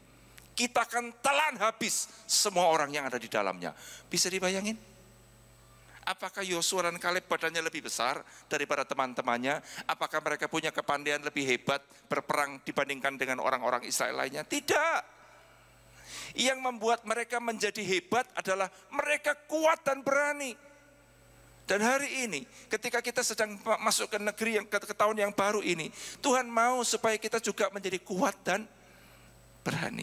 Kita akan telan habis semua orang yang ada di dalamnya. Bisa dibayangin? Apakah Yosua dan Kaleb badannya lebih besar daripada teman-temannya? Apakah mereka punya kepandaian lebih hebat berperang dibandingkan dengan orang-orang Israel lainnya? Tidak. Yang membuat mereka menjadi hebat adalah mereka kuat dan berani. Dan hari ini ketika kita sedang masuk ke negeri yang ke tahun yang baru ini, Tuhan mau supaya kita juga menjadi kuat dan berani.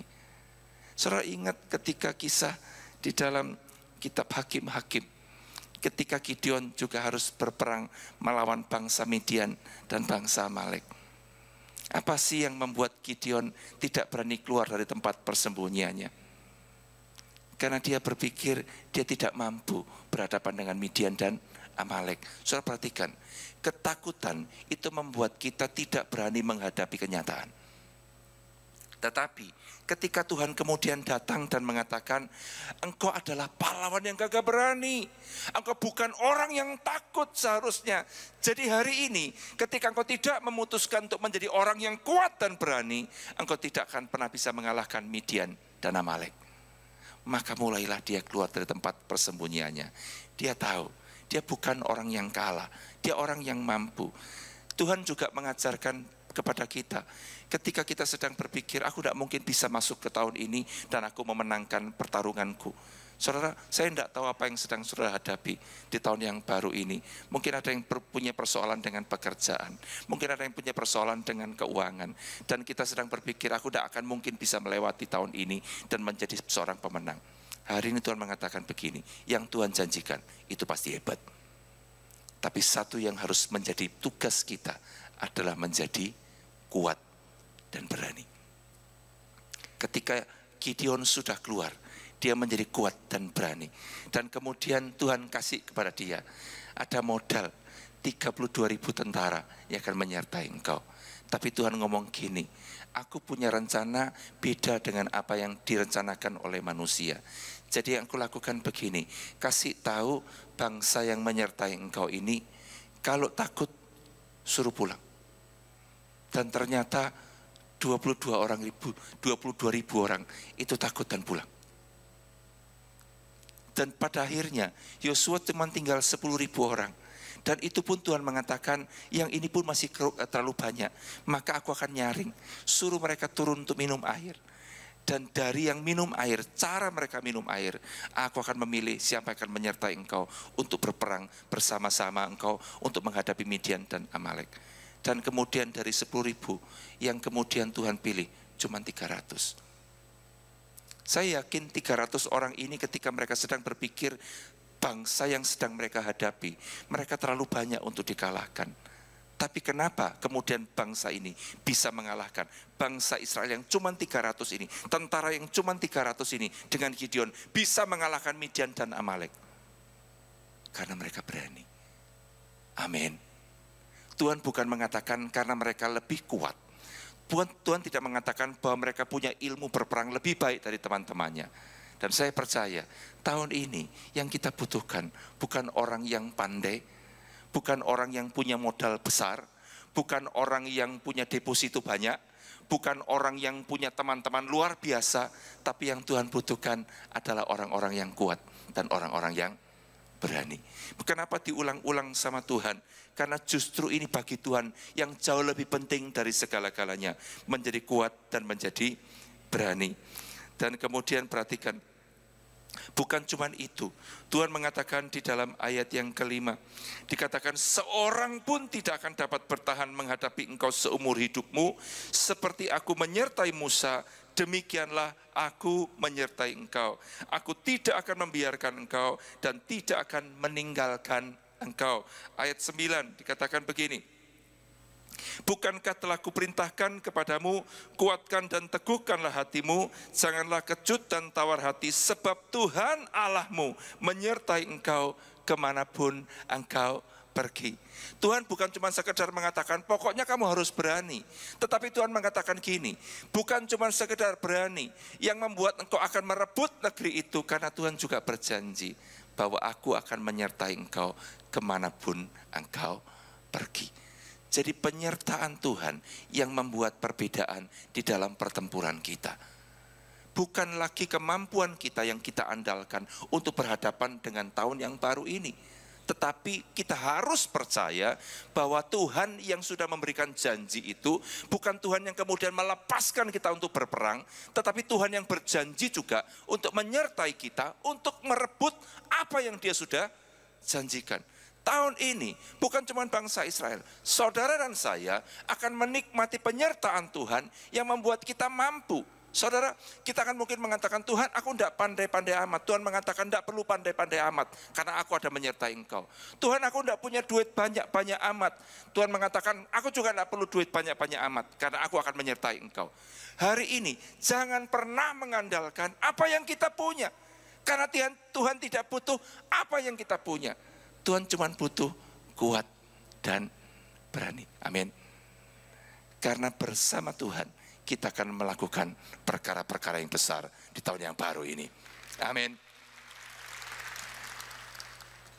Saudara ingat ketika kisah di dalam kitab Hakim-Hakim, ketika Gideon juga harus berperang melawan bangsa Midian dan bangsa Amalek. Apa sih yang membuat Gideon tidak berani keluar dari tempat persembunyiannya? Karena dia berpikir dia tidak mampu berhadapan dengan Midian dan Amalek. Saudara perhatikan, ketakutan itu membuat kita tidak berani menghadapi kenyataan. Tetapi ketika Tuhan kemudian datang dan mengatakan, engkau adalah pahlawan yang gagah berani. Engkau bukan orang yang takut seharusnya. Jadi hari ini ketika engkau tidak memutuskan untuk menjadi orang yang kuat dan berani, engkau tidak akan pernah bisa mengalahkan Midian dan Amalek. Maka mulailah dia keluar dari tempat persembunyiannya. Dia tahu, dia bukan orang yang kalah. Dia orang yang mampu. Tuhan juga mengajarkan kepada kita, ketika kita sedang berpikir, aku tidak mungkin bisa masuk ke tahun ini dan aku memenangkan pertarunganku. Saudara, saya tidak tahu apa yang sedang saudara hadapi di tahun yang baru ini. Mungkin ada yang punya persoalan dengan pekerjaan. Mungkin ada yang punya persoalan dengan keuangan. Dan kita sedang berpikir, aku tidak akan mungkin bisa melewati tahun ini dan menjadi seorang pemenang. Hari ini Tuhan mengatakan begini, yang Tuhan janjikan itu pasti hebat. Tapi satu yang harus menjadi tugas kita adalah menjadi kuat dan berani. Ketika Gideon sudah keluar, dia menjadi kuat dan berani. Dan kemudian Tuhan kasih kepada dia, ada modal 32.000 tentara yang akan menyertai engkau. Tapi Tuhan ngomong gini, aku punya rencana beda dengan apa yang direncanakan oleh manusia. Jadi yang aku lakukan begini, kasih tahu bangsa yang menyertai engkau ini, kalau takut suruh pulang. Dan ternyata 22.000 orang itu takut dan pulang. Dan pada akhirnya Yosua cuma tinggal 10.000 orang. Dan itu pun Tuhan mengatakan, yang ini pun masih terlalu banyak. Maka aku akan nyaring, suruh mereka turun untuk minum air. Dan dari yang minum air, cara mereka minum air, aku akan memilih siapa yang akan menyertai engkau untuk berperang bersama-sama engkau untuk menghadapi Midian dan Amalek. Dan kemudian dari 10.000 yang kemudian Tuhan pilih cuma 300. Saya yakin 300 orang ini ketika mereka sedang berpikir bangsa yang sedang mereka hadapi, mereka terlalu banyak untuk dikalahkan. Tapi kenapa kemudian bangsa ini bisa mengalahkan bangsa Israel yang cuma 300 ini, tentara yang cuma 300 ini dengan Gideon bisa mengalahkan Midian dan Amalek? Karena mereka berani. Amin. Tuhan bukan mengatakan karena mereka lebih kuat. Tuhan tidak mengatakan bahwa mereka punya ilmu berperang lebih baik dari teman-temannya. Dan saya percaya tahun ini yang kita butuhkan bukan orang yang pandai, bukan orang yang punya modal besar, bukan orang yang punya deposito banyak, bukan orang yang punya teman-teman luar biasa, tapi yang Tuhan butuhkan adalah orang-orang yang kuat dan orang-orang yang berani. Kenapa diulang-ulang sama Tuhan? Karena justru ini bagi Tuhan yang jauh lebih penting dari segala-galanya, menjadi kuat dan menjadi berani. Dan kemudian perhatikan, bukan cuma itu. Tuhan mengatakan di dalam ayat yang kelima, dikatakan seorang pun tidak akan dapat bertahan menghadapi engkau seumur hidupmu, seperti aku menyertai Musa, demikianlah aku menyertai engkau. Aku tidak akan membiarkan engkau dan tidak akan meninggalkan engkau. Ayat 9 dikatakan begini, bukankah telah kuperintahkan kepadamu, kuatkan dan teguhkanlah hatimu, janganlah kecut dan tawar hati, sebab Tuhan Allahmu menyertai engkau kemanapun engkau pergi. Tuhan bukan cuma sekedar mengatakan pokoknya kamu harus berani, tetapi Tuhan mengatakan gini, bukan cuma sekedar berani yang membuat engkau akan merebut negeri itu, karena Tuhan juga berjanji bahwa aku akan menyertai engkau kemanapun engkau pergi. Jadi penyertaan Tuhan yang membuat perbedaan di dalam pertempuran kita. Bukan lagi kemampuan kita yang kita andalkan untuk berhadapan dengan tahun yang baru ini. Tetapi kita harus percaya bahwa Tuhan yang sudah memberikan janji itu bukan Tuhan yang kemudian melepaskan kita untuk berperang, tetapi Tuhan yang berjanji juga untuk menyertai kita untuk merebut apa yang Dia sudah janjikan. Tahun ini bukan cuma bangsa Israel, saudara dan saya akan menikmati penyertaan Tuhan yang membuat kita mampu. Saudara, kita akan mungkin mengatakan, Tuhan aku tidak pandai-pandai amat. Tuhan mengatakan tidak perlu pandai-pandai amat, karena aku ada menyertai engkau. Tuhan aku tidak punya duit banyak-banyak amat. Tuhan mengatakan, aku juga tidak perlu duit banyak-banyak amat, karena aku akan menyertai engkau. Hari ini jangan pernah mengandalkan apa yang kita punya, karena Tuhan tidak butuh apa yang kita punya. Tuhan cuma butuh kuat dan berani. Amin. Karena bersama Tuhan kita akan melakukan perkara-perkara yang besar di tahun yang baru ini. Amin.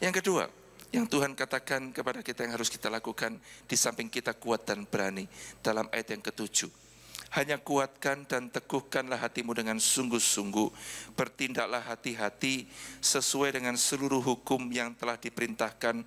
Yang kedua, yang Tuhan katakan kepada kita yang harus kita lakukan di samping kita kuat dan berani, dalam ayat yang ke-7. Hanya kuatkan dan teguhkanlah hatimu dengan sungguh-sungguh. Bertindaklah hati-hati sesuai dengan seluruh hukum yang telah diperintahkan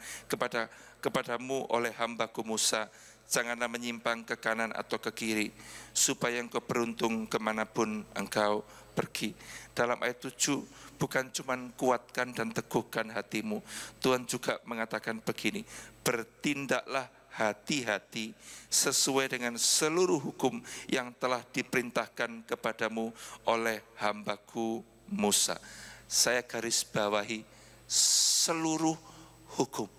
kepadamu oleh hambaku Musa. Janganlah menyimpang ke kanan atau ke kiri, supaya engkau beruntung kemanapun engkau pergi. Dalam ayat 7, bukan cuma kuatkan dan teguhkan hatimu, Tuhan juga mengatakan begini, bertindaklah hati-hati sesuai dengan seluruh hukum yang telah diperintahkan kepadamu oleh hambaku Musa. Saya garis bawahi seluruh hukum.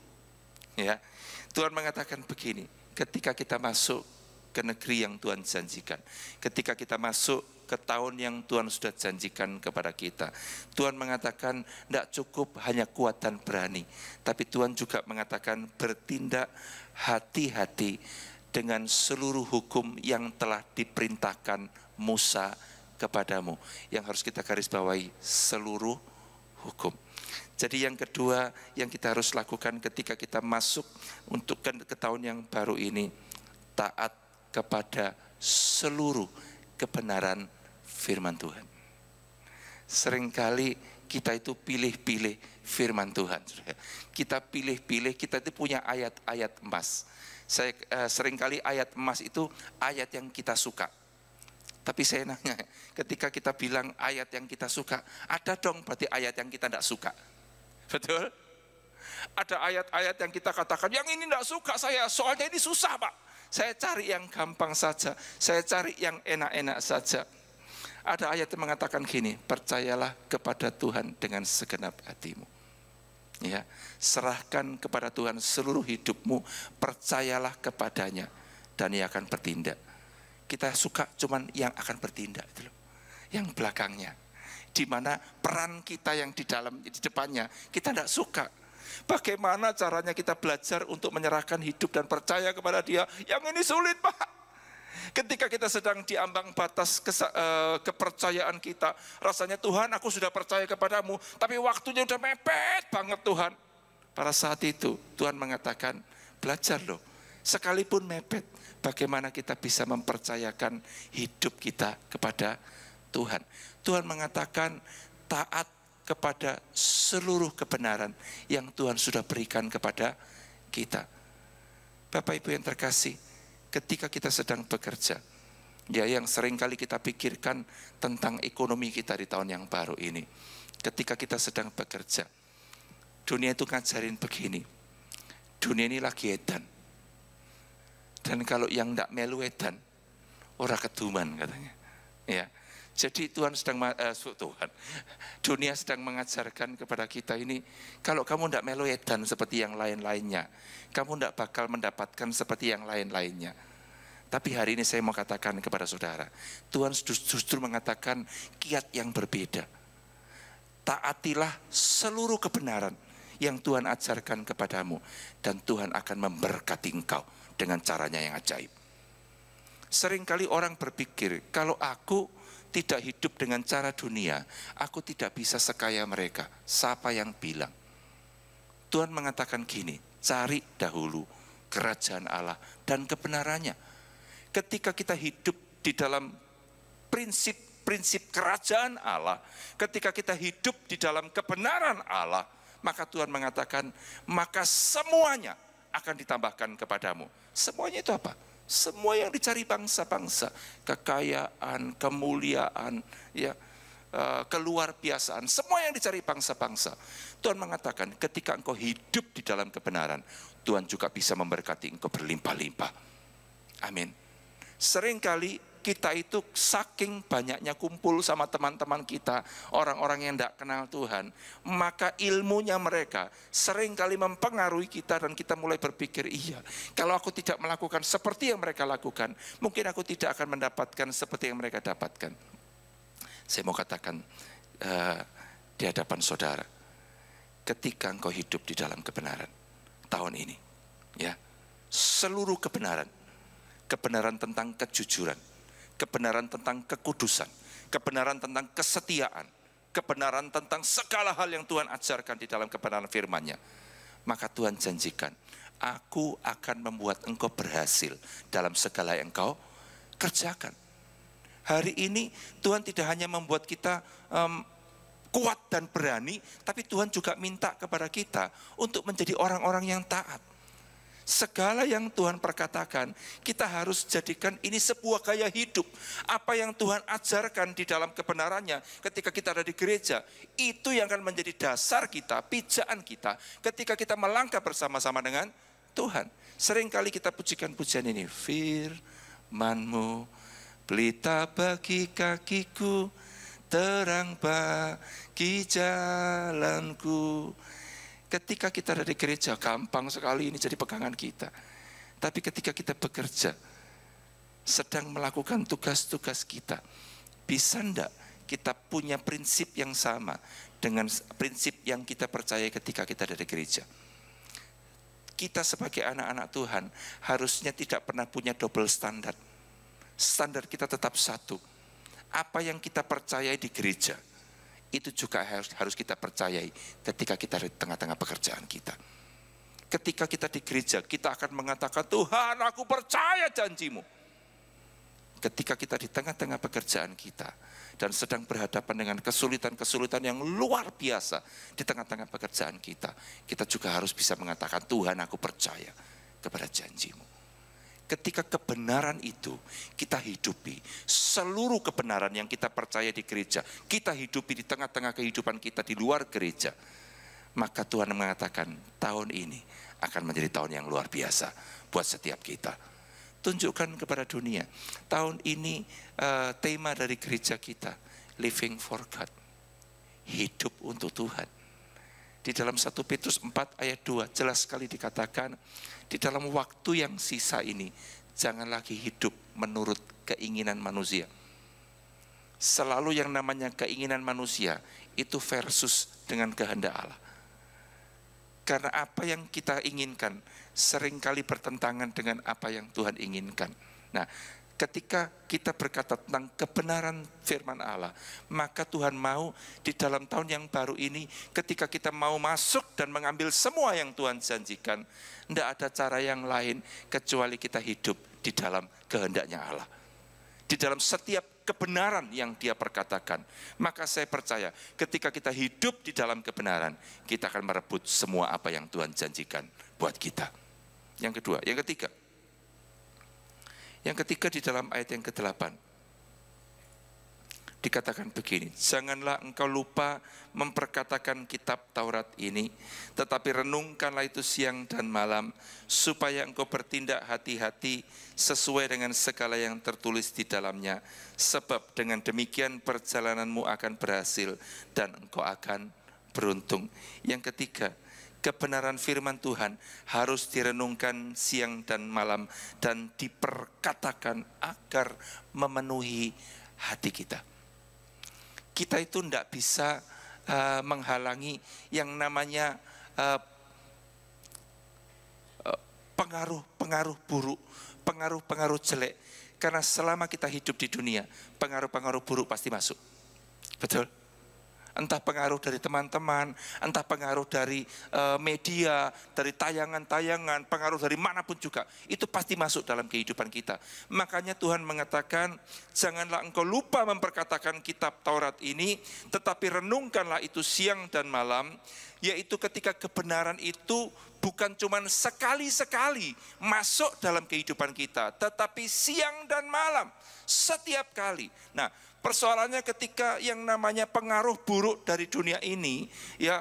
Ya, Tuhan mengatakan begini, ketika kita masuk ke negeri yang Tuhan janjikan, ketika kita masuk ke tahun yang Tuhan sudah janjikan kepada kita, Tuhan mengatakan tidak cukup hanya kuat dan berani, tapi Tuhan juga mengatakan bertindak hati-hati dengan seluruh hukum yang telah diperintahkan Musa kepadamu. Yang harus kita garis bawahi seluruh hukum. Jadi yang kedua yang kita harus lakukan ketika kita masuk untuk ke tahun yang baru ini, taat kepada seluruh kebenaran firman Tuhan. Seringkali kita itu pilih-pilih firman Tuhan. Kita pilih-pilih, kita itu punya ayat-ayat emas. Seringkali ayat emas itu ayat yang kita suka. Tapi saya nanya, ketika kita bilang ayat yang kita suka, ada dong berarti ayat yang kita tidak suka. Betul? Ada ayat-ayat yang kita katakan, yang ini tidak suka saya, soalnya ini susah Pak. Saya cari yang gampang saja, saya cari yang enak-enak saja. Ada ayat yang mengatakan gini, percayalah kepada Tuhan dengan segenap hatimu. Ya, serahkan kepada Tuhan seluruh hidupmu, percayalah kepadanya, dan Ia akan bertindak. Kita suka cuman yang akan bertindak itu loh, yang belakangnya. Di mana peran kita yang di dalam, di depannya, kita tidak suka. Bagaimana caranya kita belajar untuk menyerahkan hidup dan percaya kepada Dia? Yang ini sulit, Pak. Ketika kita sedang di ambang batas kepercayaan kita, rasanya Tuhan aku sudah percaya kepadamu, tapi waktunya udah mepet banget Tuhan. Pada saat itu Tuhan mengatakan, belajar loh, sekalipun mepet, bagaimana kita bisa mempercayakan hidup kita kepada Tuhan. Tuhan mengatakan taat kepada seluruh kebenaran yang Tuhan sudah berikan kepada kita. Bapak Ibu yang terkasih, ketika kita sedang bekerja, ya yang sering kali kita pikirkan tentang ekonomi kita di tahun yang baru ini. Ketika kita sedang bekerja, dunia itu ngajarin begini, dunia ini lagi edan. Dan kalau yang tidak melu edan, ora keduman katanya. Ya, jadi dunia sedang mengajarkan kepada kita ini, kalau kamu tidak melu edan seperti yang lain-lainnya, kamu tidak bakal mendapatkan seperti yang lain-lainnya. Tapi hari ini saya mau katakan kepada saudara, Tuhan justru mengatakan kiat yang berbeda. Taatilah seluruh kebenaran yang Tuhan ajarkan kepadamu, dan Tuhan akan memberkati engkau dengan caranya yang ajaib. Seringkali orang berpikir, kalau aku tidak hidup dengan cara dunia, aku tidak bisa sekaya mereka. Siapa yang bilang? Tuhan mengatakan gini, cari dahulu kerajaan Allah dan kebenarannya. Ketika kita hidup di dalam prinsip kerajaan Allah, ketika kita hidup di dalam kebenaran Allah, maka Tuhan mengatakan, maka semuanya akan ditambahkan kepadamu. Semuanya itu apa? Semua yang dicari bangsa-bangsa, kekayaan, kemuliaan, ya, keluar biasaan, semua yang dicari bangsa-bangsa. Tuhan mengatakan ketika engkau hidup di dalam kebenaran, Tuhan juga bisa memberkati engkau berlimpah-limpah. Amin. Seringkali kita itu saking banyaknya kumpul sama teman-teman kita, orang-orang yang tidak kenal Tuhan, maka ilmunya mereka seringkali mempengaruhi kita, dan kita mulai berpikir, iya, kalau aku tidak melakukan seperti yang mereka lakukan, mungkin aku tidak akan mendapatkan seperti yang mereka dapatkan. Saya mau katakan di hadapan saudara, ketika engkau hidup di dalam kebenaran tahun ini, ya, seluruh kebenaran tentang kejujuran, kebenaran tentang kekudusan, kebenaran tentang kesetiaan, kebenaran tentang segala hal yang Tuhan ajarkan di dalam kebenaran firman-Nya, maka Tuhan janjikan, aku akan membuat engkau berhasil dalam segala yang engkau kerjakan. Hari ini Tuhan tidak hanya membuat kita kuat dan berani, tapi Tuhan juga minta kepada kita untuk menjadi orang-orang yang taat. Segala yang Tuhan perkatakan, kita harus jadikan ini sebuah gaya hidup. Apa yang Tuhan ajarkan di dalam kebenarannya ketika kita ada di gereja, itu yang akan menjadi dasar kita, pijaan kita ketika kita melangkah bersama-sama dengan Tuhan. Seringkali kita pujikan pujian ini, firman-Mu pelita bagi kakiku, terang bagi jalanku. Ketika kita ada di gereja, gampang sekali ini jadi pegangan kita. Tapi ketika kita bekerja, sedang melakukan tugas-tugas kita, bisa enggak kita punya prinsip yang sama dengan prinsip yang kita percaya ketika kita ada di gereja? Kita sebagai anak-anak Tuhan harusnya tidak pernah punya double standar. Standar kita tetap satu. Apa yang kita percayai di gereja, itu juga harus kita percayai ketika kita di tengah-tengah pekerjaan kita. Ketika kita di gereja, kita akan mengatakan, Tuhan, aku percaya janji-Mu. Ketika kita di tengah-tengah pekerjaan kita dan sedang berhadapan dengan kesulitan-kesulitan yang luar biasa di tengah-tengah pekerjaan kita, kita juga harus bisa mengatakan, Tuhan, aku percaya kepada janji-Mu. Ketika kebenaran itu kita hidupi, seluruh kebenaran yang kita percaya di gereja, kita hidupi di tengah-tengah kehidupan kita di luar gereja, maka Tuhan mengatakan tahun ini akan menjadi tahun yang luar biasa buat setiap kita. Tunjukkan kepada dunia, tahun ini tema dari gereja kita, living for God, hidup untuk Tuhan. Di dalam 1 Petrus 4 ayat 2 jelas sekali dikatakan, di dalam waktu yang sisa ini, jangan lagi hidup menurut keinginan manusia. Selalu yang namanya keinginan manusia, itu versus dengan kehendak Allah. Karena apa yang kita inginkan seringkali bertentangan dengan apa yang Tuhan inginkan. Nah, ketika kita berkata tentang kebenaran firman Allah, maka Tuhan mau di dalam tahun yang baru ini, ketika kita mau masuk dan mengambil semua yang Tuhan janjikan, tidak ada cara yang lain kecuali kita hidup di dalam kehendaknya Allah. Di dalam setiap kebenaran yang Dia perkatakan. Maka saya percaya ketika kita hidup di dalam kebenaran, kita akan merebut semua apa yang Tuhan janjikan buat kita. Yang kedua, yang ketiga. Yang ketiga di dalam ayat yang ke-8. Dikatakan begini, janganlah engkau lupa memperkatakan kitab Taurat ini, tetapi renungkanlah itu siang dan malam, supaya engkau bertindak hati-hati sesuai dengan segala yang tertulis di dalamnya. Sebab dengan demikian perjalananmu akan berhasil dan engkau akan beruntung. Yang ketiga, kebenaran firman Tuhan harus direnungkan siang dan malam dan diperkatakan agar memenuhi hati kita. Kita itu tidak bisa menghalangi yang namanya pengaruh-pengaruh buruk, pengaruh-pengaruh jelek. Karena selama kita hidup di dunia, pengaruh-pengaruh buruk pasti masuk. Betul? Entah pengaruh dari teman-teman, entah pengaruh dari media, dari tayangan-tayangan, pengaruh dari manapun juga. Itu pasti masuk dalam kehidupan kita. Makanya Tuhan mengatakan, janganlah engkau lupa memperkatakan kitab Taurat ini, tetapi renungkanlah itu siang dan malam, yaitu ketika kebenaran itu bukan cuma sekali-sekali masuk dalam kehidupan kita, tetapi siang dan malam, setiap kali. Nah, persoalannya ketika yang namanya pengaruh buruk dari dunia ini, ya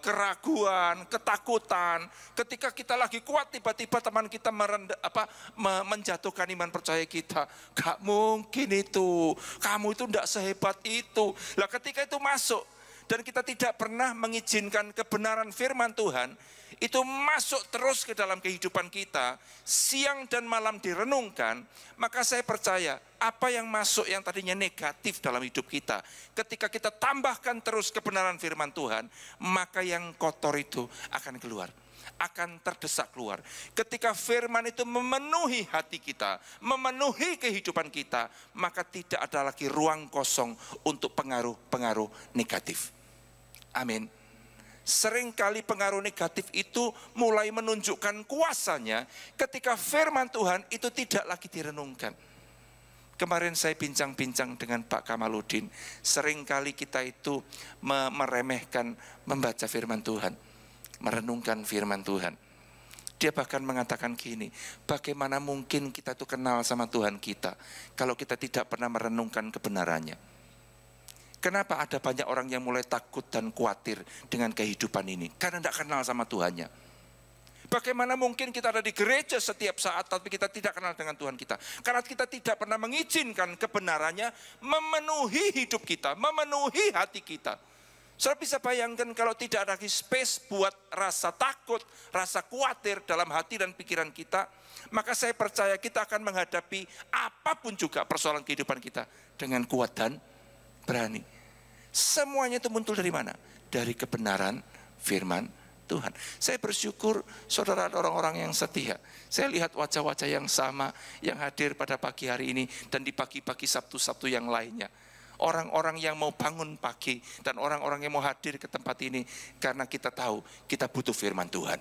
keraguan, ketakutan, ketika kita lagi kuat tiba-tiba teman kita menjatuhkan iman percaya kita, gak mungkin itu, kamu itu tidak sehebat itu. Lah ketika itu masuk dan kita tidak pernah mengizinkan kebenaran firman Tuhan itu masuk terus ke dalam kehidupan kita, siang dan malam direnungkan, maka saya percaya apa yang masuk yang tadinya negatif dalam hidup kita, ketika kita tambahkan terus kebenaran firman Tuhan, maka yang kotor itu akan keluar, akan terdesak keluar. Ketika firman itu memenuhi hati kita, memenuhi kehidupan kita, maka tidak ada lagi ruang kosong untuk pengaruh-pengaruh negatif. Amin. Seringkali pengaruh negatif itu mulai menunjukkan kuasanya ketika firman Tuhan itu tidak lagi direnungkan. Kemarin saya bincang-bincang dengan Pak Kamaludin, seringkali kita itu meremehkan membaca firman Tuhan, merenungkan firman Tuhan. Dia bahkan mengatakan gini, bagaimana mungkin kita itu kenal sama Tuhan kita kalau kita tidak pernah merenungkan kebenarannya. Kenapa ada banyak orang yang mulai takut dan khawatir dengan kehidupan ini? Karena tidak kenal sama Tuhannya. Bagaimana mungkin kita ada di gereja setiap saat tapi kita tidak kenal dengan Tuhan kita? Karena kita tidak pernah mengizinkan kebenarannya memenuhi hidup kita, memenuhi hati kita. Saudara bisa bayangkan kalau tidak ada space buat rasa takut, rasa khawatir dalam hati dan pikiran kita, maka saya percaya kita akan menghadapi apapun juga persoalan kehidupan kita dengan kuat dan berani. Semuanya itu muncul dari mana? Dari kebenaran firman Tuhan. Saya bersyukur saudara orang-orang yang setia. Saya lihat wajah-wajah yang sama yang hadir pada pagi hari ini dan di pagi-pagi Sabtu-Sabtu yang lainnya. Orang-orang yang mau bangun pagi dan orang-orang yang mau hadir ke tempat ini karena kita tahu kita butuh firman Tuhan.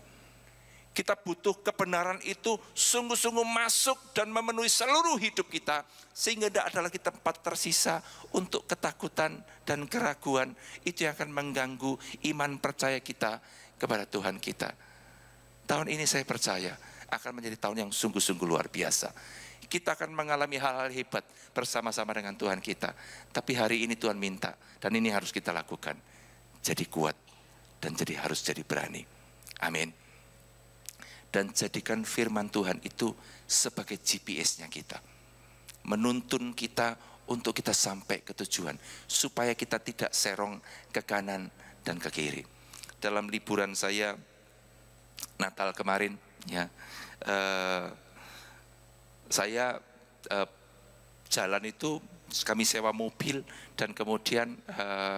Kita butuh kebenaran itu sungguh-sungguh masuk dan memenuhi seluruh hidup kita. Sehingga tidak ada lagi tempat tersisa untuk ketakutan dan keraguan. Itu yang akan mengganggu iman percaya kita kepada Tuhan kita. Tahun ini saya percaya akan menjadi tahun yang sungguh-sungguh luar biasa. Kita akan mengalami hal-hal hebat bersama-sama dengan Tuhan kita. Tapi hari ini Tuhan minta dan ini harus kita lakukan. Jadi kuat dan harus jadi berani. Amin. Dan jadikan firman Tuhan itu sebagai GPS-nya kita. Menuntun kita untuk kita sampai ke tujuan. Supaya kita tidak serong ke kanan dan ke kiri. Dalam liburan saya Natal kemarin, ya, saya jalan itu kami sewa mobil dan kemudian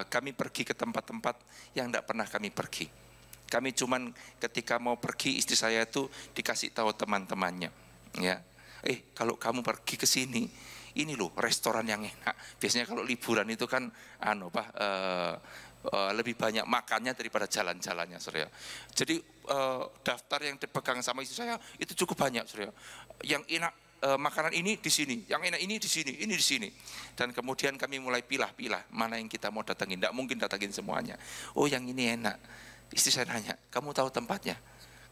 kami pergi ke tempat-tempat yang tidak pernah kami pergi. Kami cuman ketika mau pergi, istri saya itu dikasih tahu teman-temannya, ya, kalau kamu pergi ke sini, ini loh restoran yang enak. Biasanya kalau liburan itu kan lebih banyak makannya daripada jalan-jalannya, saudara. Jadi daftar yang dipegang sama istri saya itu cukup banyak, saudara. Yang enak makanan ini di sini, yang enak ini di sini, ini di sini. Dan kemudian kami mulai pilah-pilah mana yang kita mau datangin. Tidak mungkin datangin semuanya. Oh, yang ini enak. Istri saya nanya, kamu tahu tempatnya?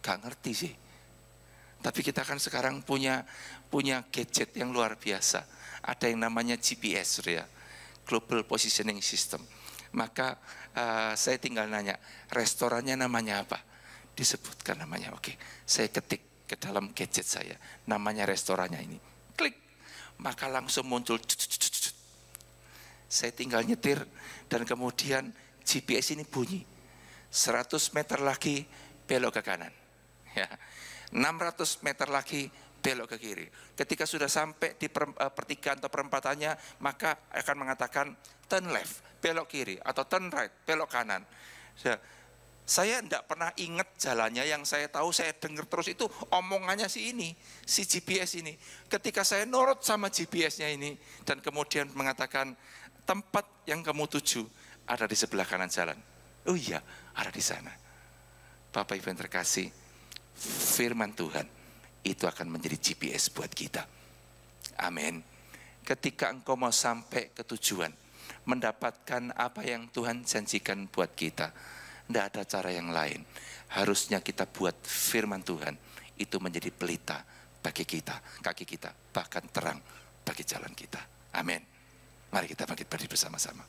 Gak ngerti sih. Tapi kita kan sekarang punya gadget yang luar biasa. Ada yang namanya GPS, ya, Global Positioning System. Maka saya tinggal nanya, restorannya namanya apa? Disebutkan namanya, oke. Saya ketik ke dalam gadget saya, namanya restorannya ini. Klik, maka langsung muncul. Saya tinggal nyetir dan kemudian GPS ini bunyi. 100 meter lagi belok ke kanan. Ya. 600 meter lagi belok ke kiri. Ketika sudah sampai di pertigaan atau perempatannya, maka akan mengatakan turn left, belok kiri, atau turn right, belok kanan. Saya tidak pernah ingat jalannya, yang saya tahu saya dengar terus itu omongannya si GPS ini. Ketika saya nurut sama GPS-nya ini, dan kemudian mengatakan tempat yang kamu tuju ada di sebelah kanan jalan. Oh iya, ada di sana. Bapak Ibu yang terkasih, firman Tuhan itu akan menjadi GPS buat kita. Amin. Ketika engkau mau sampai ke tujuan, mendapatkan apa yang Tuhan janjikan buat kita, tidak ada cara yang lain. Harusnya kita buat firman Tuhan itu menjadi pelita bagi kita, kaki kita, bahkan terang bagi jalan kita. Amin. Mari kita bangkit berdiri bersama-sama.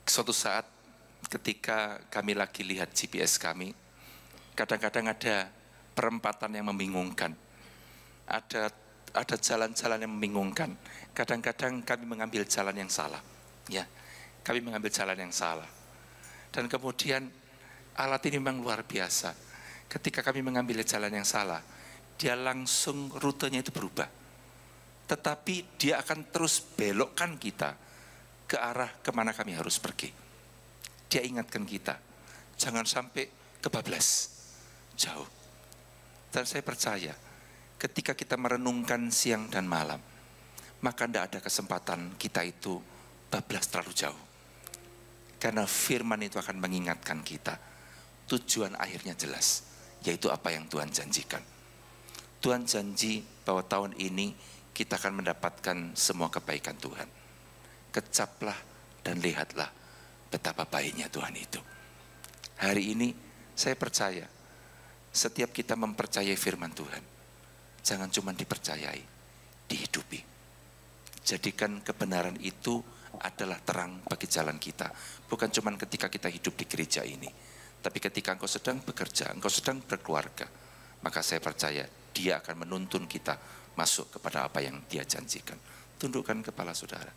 Suatu saat ketika kami lagi lihat GPS kami, kadang-kadang ada perempatan yang membingungkan, ada jalan-jalan yang membingungkan. Kadang-kadang kami mengambil jalan yang salah, ya, kami mengambil jalan yang salah. Dan kemudian alat ini memang luar biasa. Ketika kami mengambil jalan yang salah, dia langsung rutenya itu berubah. Tetapi dia akan terus belokkan kita ke arah kemana kami harus pergi. Dia ingatkan kita, jangan sampai kebablas jauh. Dan saya percaya, ketika kita merenungkan siang dan malam, maka tidak ada kesempatan kita itu bablas terlalu jauh. Karena firman itu akan mengingatkan kita, tujuan akhirnya jelas, yaitu apa yang Tuhan janjikan. Tuhan janji bahwa tahun ini kita akan mendapatkan semua kebaikan Tuhan. Kecaplah dan lihatlah betapa baiknya Tuhan itu. Hari ini saya percaya, setiap kita mempercayai firman Tuhan, jangan cuma dipercayai, dihidupi. Jadikan kebenaran itu adalah terang bagi jalan kita. Bukan cuma ketika kita hidup di gereja ini, tapi ketika engkau sedang bekerja, engkau sedang berkeluarga, maka saya percaya Dia akan menuntun kita masuk kepada apa yang Dia janjikan. Tundukkan kepala saudara.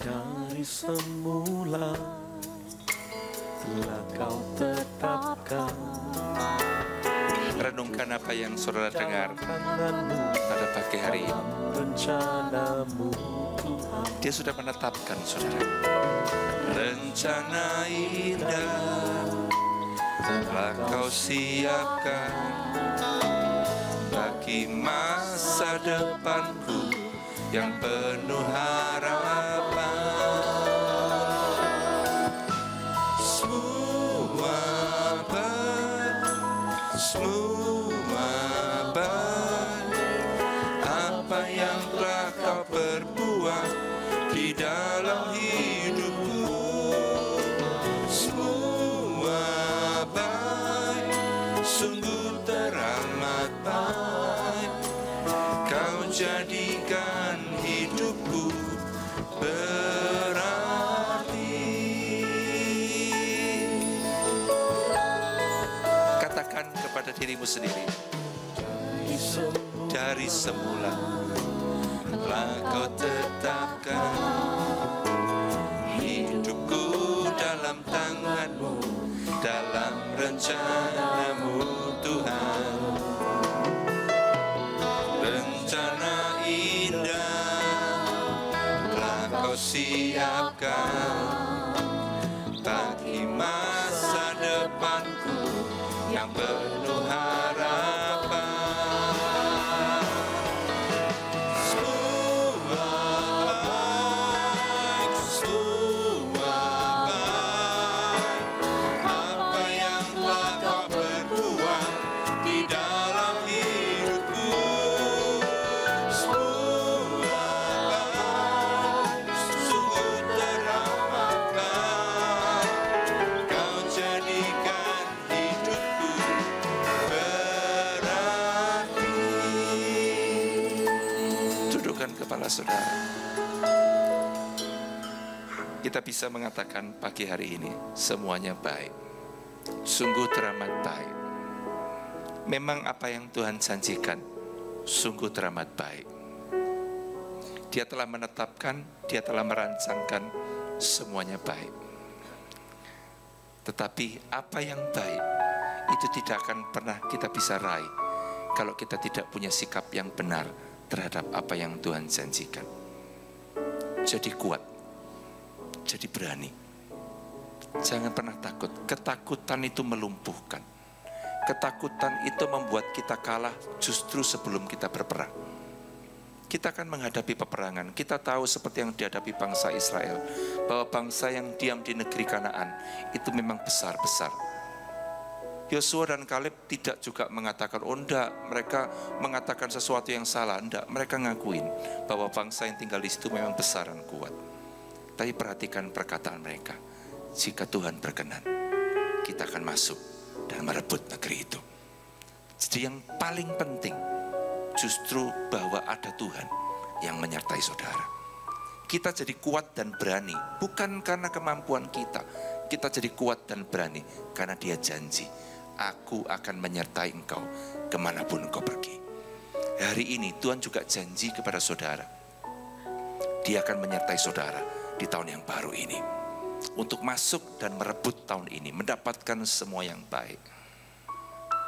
Dari semula telah Kau tetapkan. Renungkan apa yang saudara dengar pada pagi hari ini. Rencanamu Dia sudah menetapkan, saudara. Rencana indah telah Kau siapkan bagi masa depanku yang penuh harapan. Semua baik apa yang telah Kau perbuat di dalam hidupku. Semua baik, sungguh teramat baik. Kau jadikan hidupku berarti. Katakan kepada dirimu janjimu sendiri. Dari semula telah kau tetapkan hidupku dalam tanganmu, dalam rencanamu Tuhan. Rencana indah telah kau siapkan bagi masa depanku yang penuh harapan. Kepala saudara, kita bisa mengatakan pagi hari ini semuanya baik, sungguh teramat baik. Memang apa yang Tuhan janjikan sungguh teramat baik. Dia telah menetapkan, Dia telah merancangkan semuanya baik. Tetapi apa yang baik itu tidak akan pernah kita bisa raih kalau kita tidak punya sikap yang benar terhadap apa yang Tuhan janjikan. Jadi kuat, jadi berani. Jangan pernah takut. Ketakutan itu melumpuhkan. Ketakutan itu membuat kita kalah justru sebelum kita berperang. Kita akan menghadapi peperangan. Kita tahu seperti yang dihadapi bangsa Israel, bahwa bangsa yang diam di negeri Kanaan itu memang besar-besar. Yosua dan Kaleb tidak juga mengatakan, oh enggak, mereka mengatakan sesuatu yang salah. Enggak, mereka ngakuin bahwa bangsa yang tinggal di situ memang besar dan kuat. Tapi perhatikan perkataan mereka, jika Tuhan berkenan, kita akan masuk dan merebut negeri itu. Jadi yang paling penting justru bahwa ada Tuhan yang menyertai saudara. Kita jadi kuat dan berani, bukan karena kemampuan kita. Kita jadi kuat dan berani karena Dia janji, aku akan menyertai engkau kemanapun engkau pergi. Hari ini Tuhan juga janji kepada saudara, Dia akan menyertai saudara di tahun yang baru ini, untuk masuk dan merebut tahun ini, mendapatkan semua yang baik.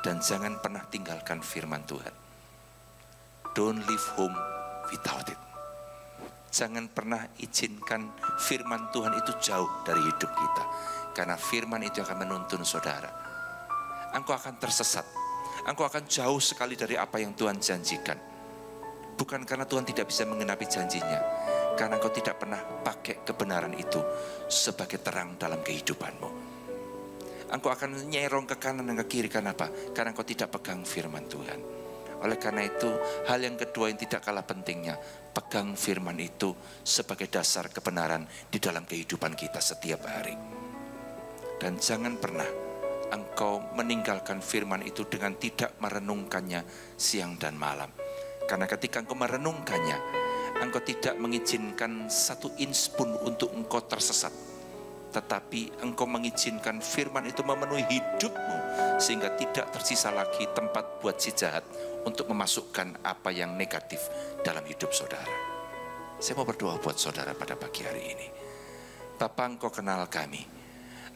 Dan jangan pernah tinggalkan firman Tuhan. Don't leave home without it. Jangan pernah izinkan firman Tuhan itu jauh dari hidup kita, karena firman itu akan menuntun saudara. Engkau akan tersesat, engkau akan jauh sekali dari apa yang Tuhan janjikan. Bukan karena Tuhan tidak bisa mengenapi janjinya, karena engkau tidak pernah pakai kebenaran itu sebagai terang dalam kehidupanmu. Engkau akan nyerong ke kanan dan ke kiri, karena apa? Karena engkau tidak pegang firman Tuhan. Oleh karena itu, hal yang kedua yang tidak kalah pentingnya, pegang firman itu sebagai dasar kebenaran di dalam kehidupan kita setiap hari. Dan jangan pernah engkau meninggalkan firman itu dengan tidak merenungkannya siang dan malam. Karena ketika engkau merenungkannya, engkau tidak mengizinkan satu inch pun untuk engkau tersesat. Tetapi engkau mengizinkan firman itu memenuhi hidupmu, sehingga tidak tersisa lagi tempat buat si jahat untuk memasukkan apa yang negatif dalam hidup saudara. Saya mau berdoa buat saudara pada pagi hari ini. Bapa, engkau kenal kami.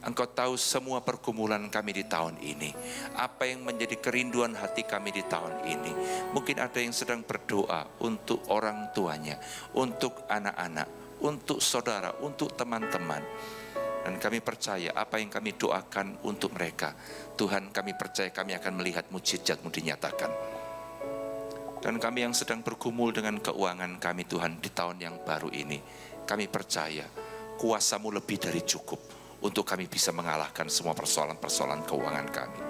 Engkau tahu semua pergumulan kami di tahun ini, apa yang menjadi kerinduan hati kami di tahun ini. Mungkin ada yang sedang berdoa untuk orang tuanya, untuk anak-anak, untuk saudara, untuk teman-teman. Dan kami percaya apa yang kami doakan untuk mereka, Tuhan, kami percaya kami akan melihat mujizat-Mu dinyatakan. Dan kami yang sedang bergumul dengan keuangan kami, Tuhan, di tahun yang baru ini, kami percaya kuasa-Mu lebih dari cukup untuk kami bisa mengalahkan semua persoalan-persoalan keuangan kami,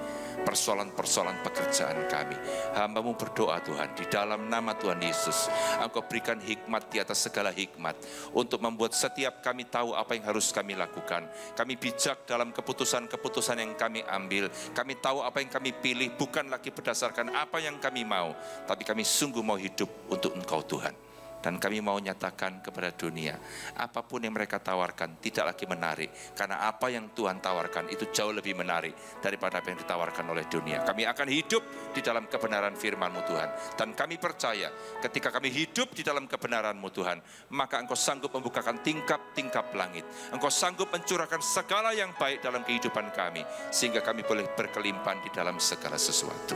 persoalan-persoalan pekerjaan kami. Hamba-Mu berdoa, Tuhan, di dalam nama Tuhan Yesus, Engkau berikan hikmat di atas segala hikmat, untuk membuat setiap kami tahu apa yang harus kami lakukan. Kami bijak dalam keputusan-keputusan yang kami ambil. Kami tahu apa yang kami pilih bukan lagi berdasarkan apa yang kami mau, tapi kami sungguh mau hidup untuk Engkau, Tuhan. Dan kami mau nyatakan kepada dunia, apapun yang mereka tawarkan tidak lagi menarik. Karena apa yang Tuhan tawarkan itu jauh lebih menarik daripada apa yang ditawarkan oleh dunia. Kami akan hidup di dalam kebenaran firman-Mu Tuhan. Dan kami percaya ketika kami hidup di dalam kebenaran-Mu Tuhan, maka Engkau sanggup membukakan tingkap-tingkap langit. Engkau sanggup mencurahkan segala yang baik dalam kehidupan kami, sehingga kami boleh berkelimpahan di dalam segala sesuatu.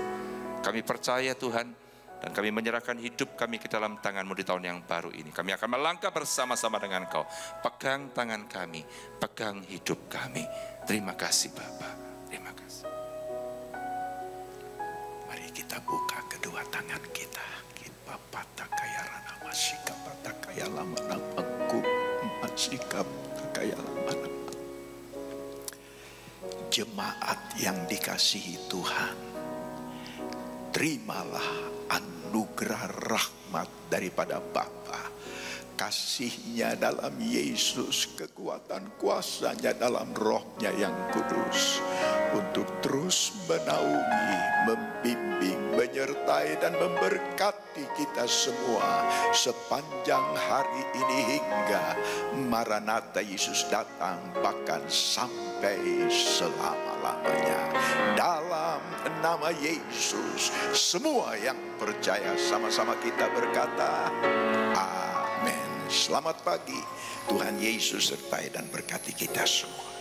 Kami percaya Tuhan, dan kami menyerahkan hidup kami ke dalam tangan-Mu di tahun yang baru ini. Kami akan melangkah bersama-sama dengan Engkau. Pegang tangan kami, pegang hidup kami. Terima kasih Bapa, terima kasih. Mari kita buka kedua tangan kita. Bapata kaya rana masika bata kaya lama aku masika kaya lama. Jemaat yang dikasihi Tuhan, terimalah anugerah rahmat daripada Bapa, kasih-Nya dalam Yesus, kekuatan kuasa-Nya dalam Roh-Nya yang kudus, untuk terus menaungi, membimbing, menyertai dan memberkati kita semua sepanjang hari ini hingga Maranatha Yesus datang, bahkan sampai selama-lamanya. Dalam nama Yesus, semua yang percaya sama-sama kita berkata amin. Selamat pagi, Tuhan Yesus sertai dan berkati kita semua.